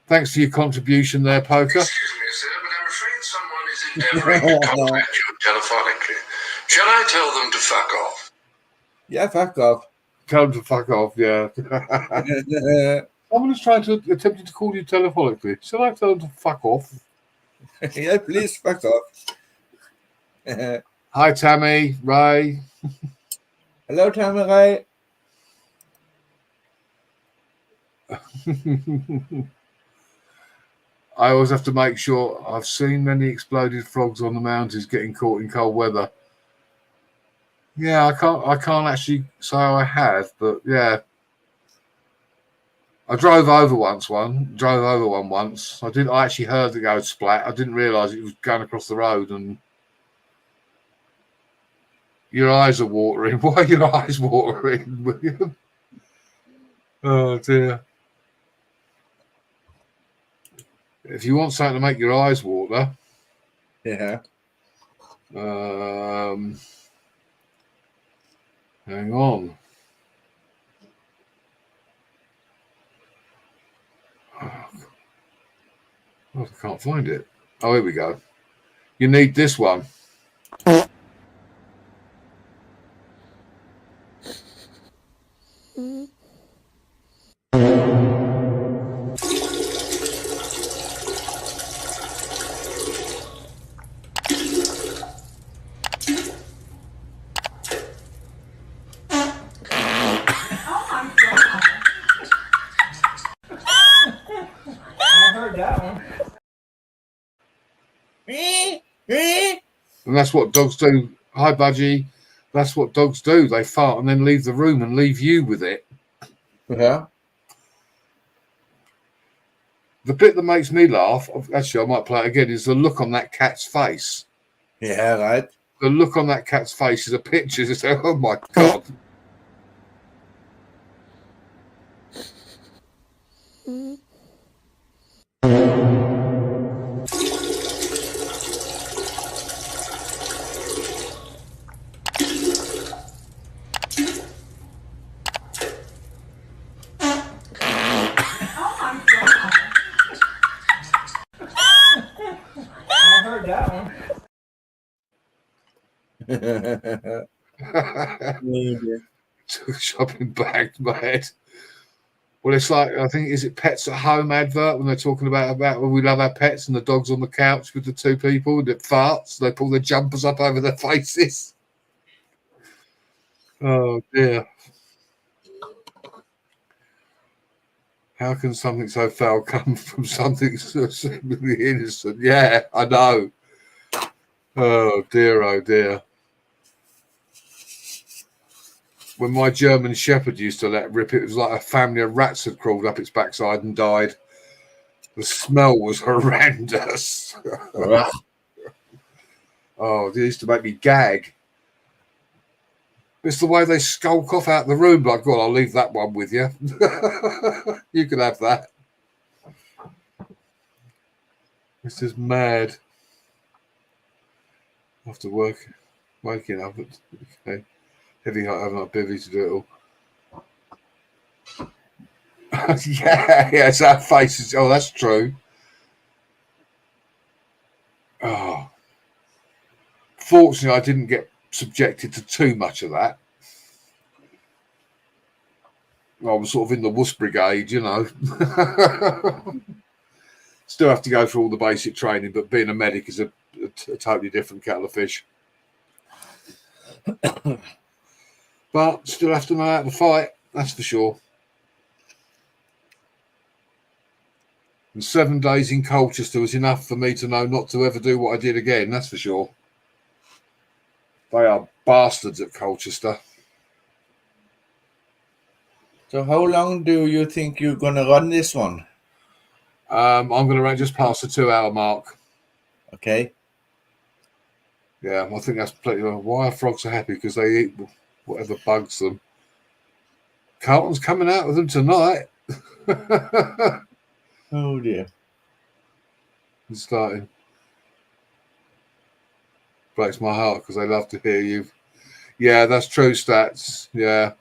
Thanks for your contribution there, Poker. Excuse me, sir, but I'm afraid someone is endeavouring to contact you telephonically. Shall I tell them to fuck off? Yeah, fuck off. Tell them to fuck off, yeah. Someone is attempting to call you telephonically. Shall I tell them to fuck off? Yeah, please fuck off. Hi, Tammy, Ray. Hello, Tammy, Ray. I always have to make sure. I've seen many exploded frogs on the mountains getting caught in cold weather. Yeah, I can't actually say I have, but yeah. I drove over one once. I actually heard it go splat. I didn't realise it was going across the road, and your eyes are watering. Why are your eyes watering, William? Oh dear. If you want something to make your eyes water, Yeah. Hang on. Oh, I can't find it. Oh, here we go. You need this one. And that's what dogs do. Hi, Budgie. That's what dogs do. They fart and then leave the room and leave you with it. Yeah. The bit that makes me laugh, actually, I might play it again, is the look on that cat's face. Yeah, right. The look on that cat's face is a picture. It's like, oh my God. Shopping bag, mate. Well, it's like, I think, is it Pets at Home advert when they're talking about when we love our pets and the dog's on the couch with the two people that farts, they pull their jumpers up over their faces. Oh dear. How can something so foul come from something so seemingly innocent? Yeah, I know. Oh dear, oh dear. When my German Shepherd used to let rip, it was like a family of rats had crawled up its backside and died. The smell was horrendous. Oh, it used to make me gag. It's the way they skulk off out the room. Like, God, I'll leave that one with you. You can have that. This is mad. After work, waking up. Okay. Heavy heart, having a bivvy to do it all. Yeah, it's our faces. Oh, that's true. Oh. Fortunately, I didn't get subjected to too much of that. I was sort of in the wuss brigade, you know. Still have to go through all the basic training, but being a medic is a totally different kettle of fish. But still have to know how to fight, that's for sure. And 7 days in Colchester was enough for me to know not to ever do what I did again, that's for sure. They are bastards at Colchester. So how long do you think you're going to run this one? I'm going to run just past the 2-hour mark. Okay. Yeah, I think that's plenty. Why are frogs so happy? Because they eat whatever bugs them. Carlton's coming out with them tonight. Oh dear. It's starting. Breaks my heart because they love to hear you. Yeah, that's true stats. Yeah.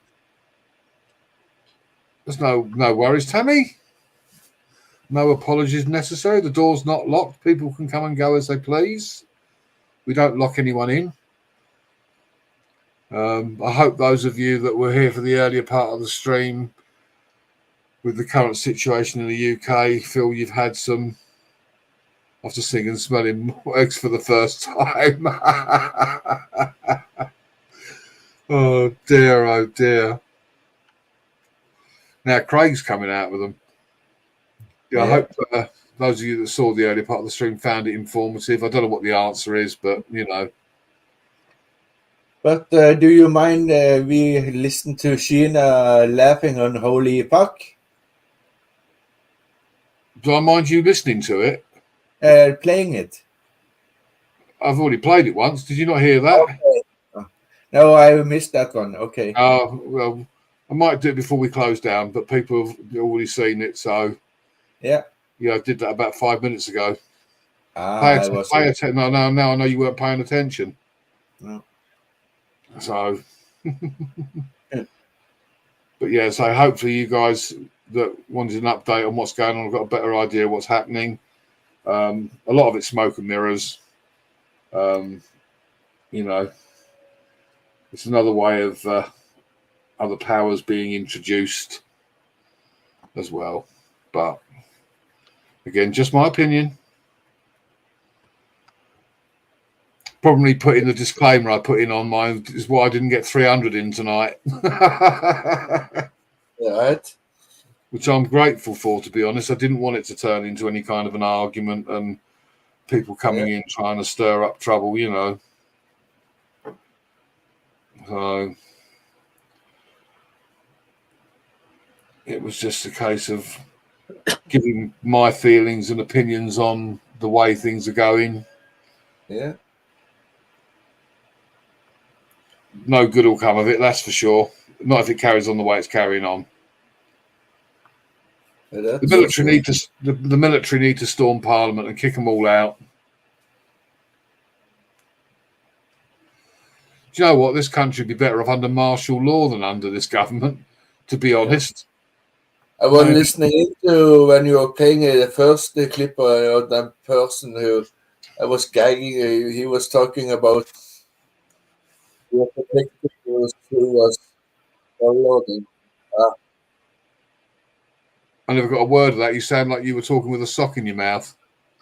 There's no worries, Tammy. No apologies necessary. The door's not locked. People can come and go as they please. We don't lock anyone in. I hope those of you that were here for the earlier part of the stream with the current situation in the UK feel you've had some, after seeing and smelling eggs for the first time. Oh dear, oh dear. Now Craig's coming out with them. Yeah, I hope those of you that saw the earlier part of the stream found it informative. I don't know what the answer is, but you know. But do you mind we listen to Sheena laughing on Holy Fuck? Do I mind you listening to it? Playing it. I've already played it once. Did you not hear that? Okay. No, I missed that one. Okay. Well, I might do it before we close down, but people have already seen it, so yeah. Yeah, I did that about 5 minutes ago. Pay attention. No, I know you weren't paying attention. No. So, but yeah, so hopefully you guys that wanted an update on what's going on have got a better idea of what's happening. A lot of it's smoke and mirrors. You know, it's another way of other powers being introduced as well. But again, just my opinion. Probably putting the disclaimer I put in on mine is why I didn't get 300 in tonight. Right. Which I'm grateful for, to be honest. I didn't want it to turn into any kind of an argument and people coming in trying to stir up trouble, you know. So it was just a case of giving my feelings and opinions on the way things are going. Yeah. No good will come of it, that's for sure. Not if it carries on the way it's carrying on. The military need to storm Parliament and kick them all out. Do you know what? This country would be better off under martial law than under this government, to be honest. I was listening to when you were playing the first clip of that person who I was gagging. He was talking about the protected who was downloading. I never got a word of that. You sound like you were talking with a sock in your mouth.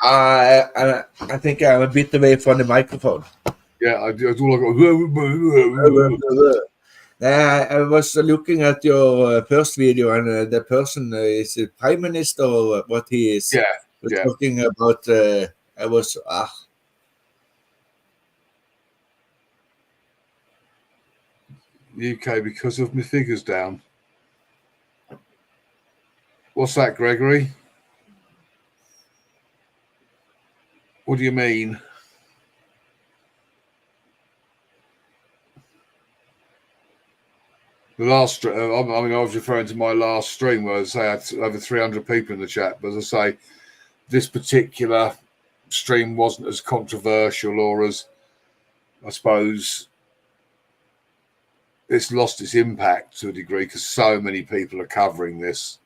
I think I'm a bit away from the microphone. Yeah, I do. I was looking at your first video, and the person is a prime minister or what he is. Was talking about. I was UK because of my figures down. What's that, Gregory? What do you mean? The last, I was referring to my last stream where I say I had over 300 people in the chat. But as I say, this particular stream wasn't as controversial or as, I suppose, it's lost its impact to a degree because so many people are covering this.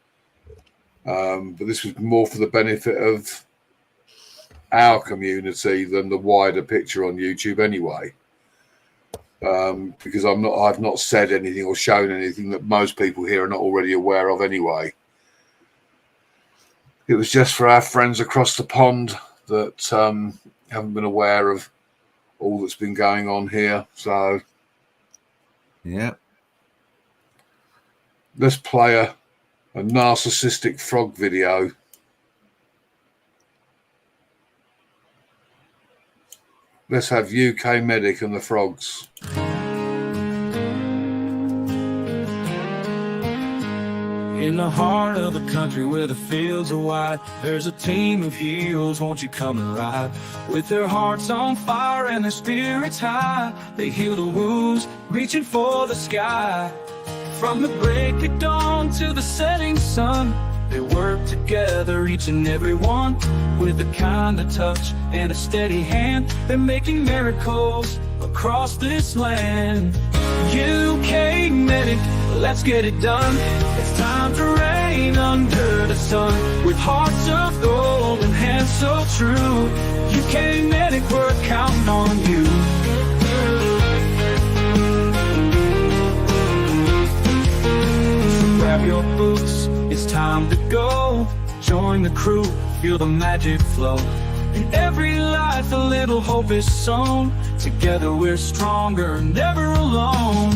But this was more for the benefit of our community than the wider picture on YouTube anyway. Because I've not said anything or shown anything that most people here are not already aware of anyway. It was just for our friends across the pond that haven't been aware of all that's been going on here. So yeah, let's play a narcissistic frog video. Let's have UK Medic and the frogs. In the heart of the country where the fields are wide, there's a team of heroes, won't you come and ride? With their hearts on fire and their spirits high, they heal the wounds, reaching for the sky. From the break of dawn to the setting sun, they work together, each and every one, with a kind of touch and a steady hand. They're making miracles across this land. UK Medic, let's get it done. It's time to reign under the sun, with hearts of gold and hands so true. UK Medic, we're counting on you. So grab your boots, it's time to go. Join the crew, feel the magic flow. In every life a little hope is sown. Together we're stronger, never alone.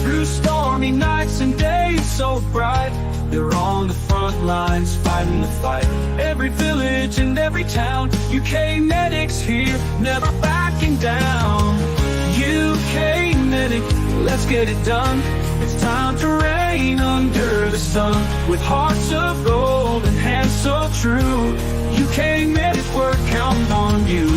Through stormy nights and days so bright, they're on the front lines fighting the fight. Every village and every town, UK Medic's here, never backing down. UK Medic, let's get it done. It's time to reign under the sun, with hearts of gold and hands so true. UK Medic, we're counting on you.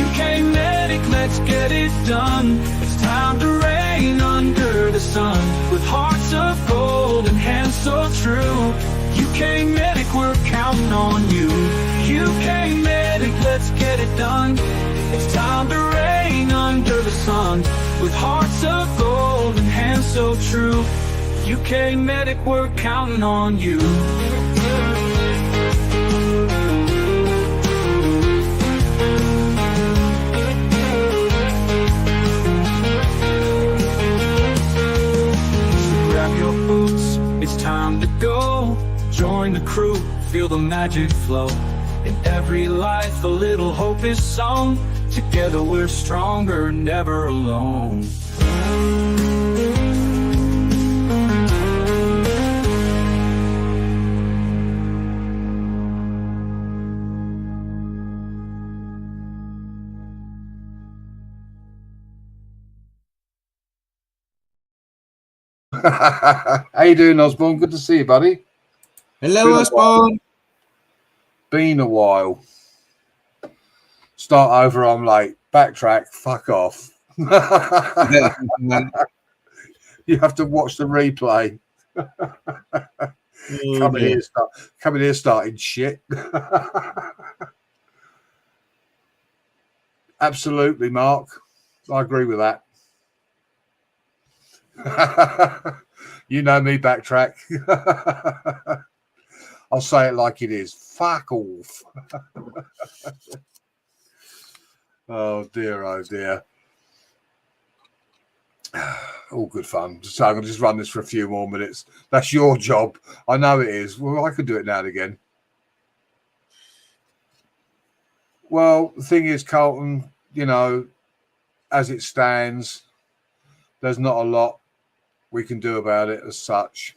UK Medic, let's get it done. It's time to reign under the sun, with hearts of gold and hands so true. UK Medic, we're counting on on you. UK medic, let's get it done. It's time to reign under the sun, with hearts of gold and hands so true. UK medic, we're counting on you. So grab your boots, it's time to go. Join the crew, feel the magic flow. In every life a little hope is sown. Together we're stronger, never alone. How you doing, Osborne? Good to see you, buddy. Hello, Osborne. Been a while. Start over, I'm late. Backtrack, fuck off. You have to watch the replay. Coming here starting shit. Absolutely, Mark. I agree with that. You know me, backtrack. I'll say it like it is. Fuck off. Oh dear, oh dear. All good fun. So I'm going to just run this for a few more minutes. That's your job. I know it is. Well, I could do it now and again. Well, the thing is, Carlton, you know, as it stands, there's not a lot we can do about it as such.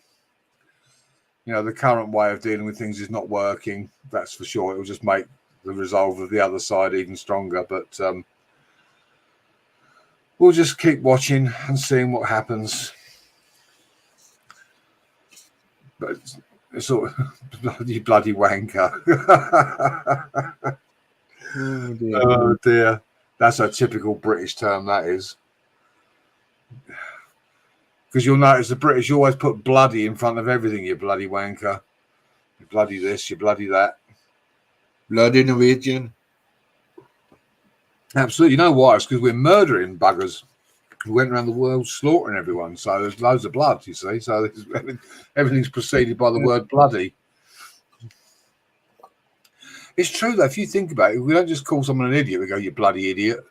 You know, the current way of dealing with things is not working. That's for sure. It will just make the resolve of the other side even stronger. But we'll just keep watching and seeing what happens. But it's all you bloody wanker. Oh dear. That's a typical British term, that is. Because you'll notice the British always put bloody in front of everything, you bloody wanker. You bloody this, you bloody that. Bloody Norwegian. Absolutely. You know why? It's because we're murdering buggers. We went around the world slaughtering everyone. So there's loads of blood, you see. So everything's preceded by the word bloody. It's true, though. If you think about it, we don't just call someone an idiot. We go, you bloody idiot.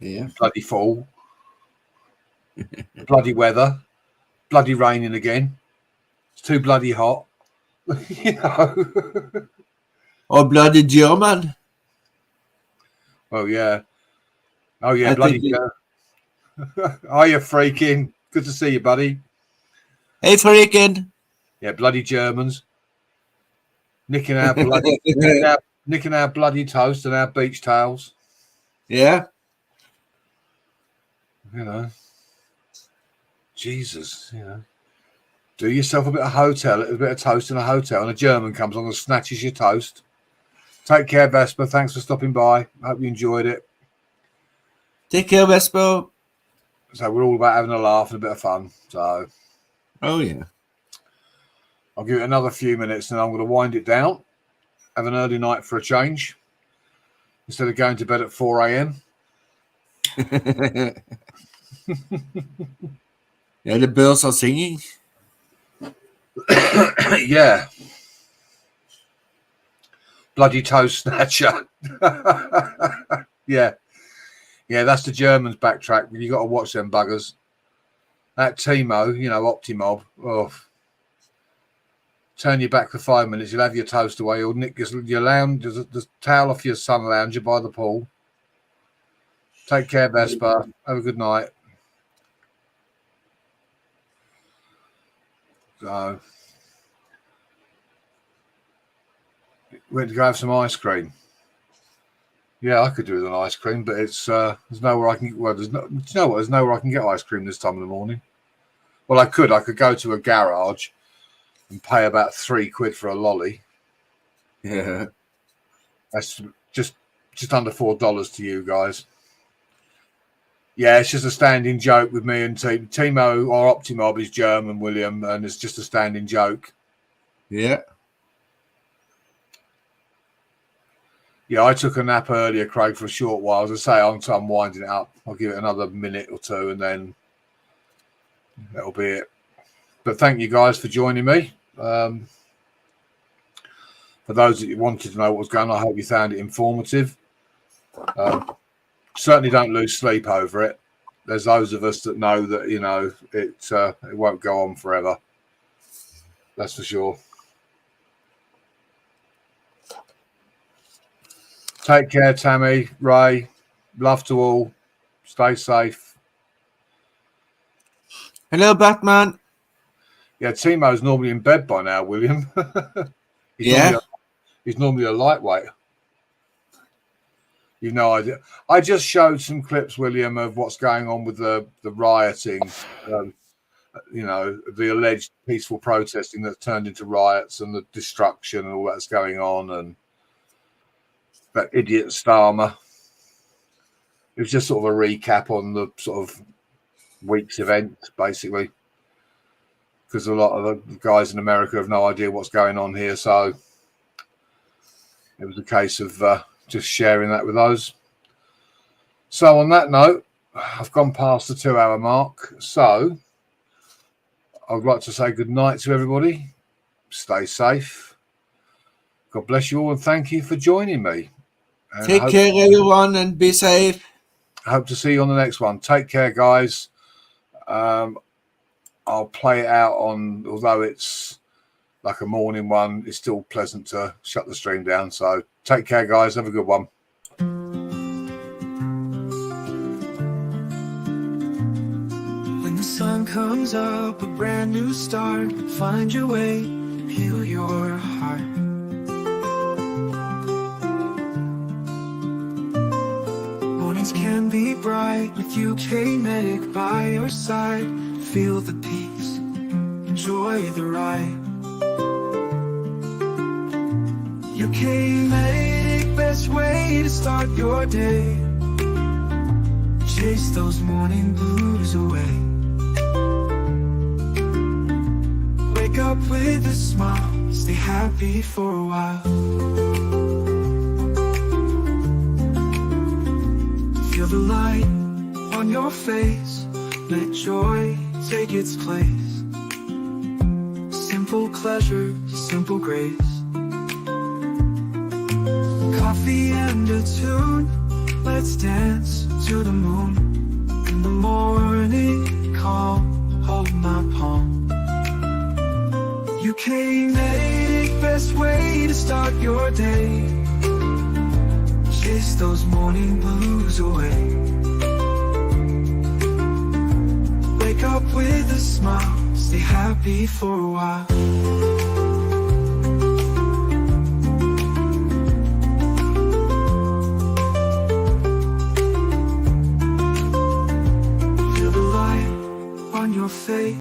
Yeah. Bloody fool. Bloody weather. Bloody raining again. It's too bloody hot. You know. Or bloody German. Oh, yeah. Oh, yeah, bloody. Are you freaking? Good to see you, buddy. Hey, freaking. Yeah, bloody Germans. Nicking our bloody toast and our beach towels. Yeah. You know. Jesus, you know. Do yourself a bit of toast in a hotel, and a German comes on and snatches your toast. Take care, Vesper. Thanks for stopping by. Hope you enjoyed it. Take care, Vesper. So we're all about having a laugh and a bit of fun. So, oh yeah. I'll give it another few minutes, and I'm going to wind it down. Have an early night for a change, instead of going to bed at 4 a.m. Yeah, the birds are singing. Yeah. Bloody toast snatcher. Yeah. Yeah, that's the Germans backtrack. You got to watch them buggers. That Timo, you know, Optimob. Oh. Turn your back for 5 minutes. You'll have your toast away. You'll nick your lounge, the towel off your sun lounger by the pool. Take care, Vesper. Have a good night. So, went to go have some ice cream. Yeah, I could do with an ice cream, but it's there's nowhere I can. Well, there's no. Do you know what? There's nowhere I can get ice cream this time of the morning. Well, I could go to a garage and pay about £3 for a lolly. Yeah, that's just under $4 to you guys. Yeah, it's just a standing joke with me and Timo or Optimob is German, William, and it's just a standing joke. Yeah. Yeah, I took a nap earlier, Craig, for a short while. As I say, I'm winding it up. I'll give it another minute or two, and then that'll be it. But thank you guys for joining me. For those that wanted to know what was going on, I hope you found it informative. Certainly don't lose sleep over it. There's those of us that know that, you know, it won't go on forever. That's for sure. Take care, Tammy, Ray. Love to all. Stay safe. Hello, Batman. Yeah, Timo's normally in bed by now, William. He's normally a lightweight. You've no idea. I just showed some clips, William, of what's going on with the rioting. You know, the alleged peaceful protesting that turned into riots and the destruction and all that's going on, and that idiot Starmer. It was just sort of a recap on the sort of week's event, basically, because a lot of the guys in America have no idea what's going on here. So it was a case of just sharing that with us. So on that note, I've gone past the 2-hour mark. So I'd like to say good night to everybody. Stay safe. God bless you all, and thank you for joining me. And Take care, everyone, and be safe. I hope to see you on the next one. Take care, guys. I'll play it out on, although it's like a morning one, it's still pleasant to shut the stream down. So take care, guys. Have a good one. When the sun comes up, a brand new start. Find your way, heal your heart. Mornings can be bright with UK Medic by your side. Feel the peace, enjoy the ride. UK Medic, best way to start your day. Chase those morning blues away. Wake up with a smile, stay happy for a while. Feel the light on your face, let joy take its place. Simple pleasure, simple grace. Coffee and a tune, let's dance to the moon. In the morning, calm, hold my palm. UK Medic, best way to start your day. Chase those morning blues away. Wake up with a smile, stay happy for a while. Feel the light on your face.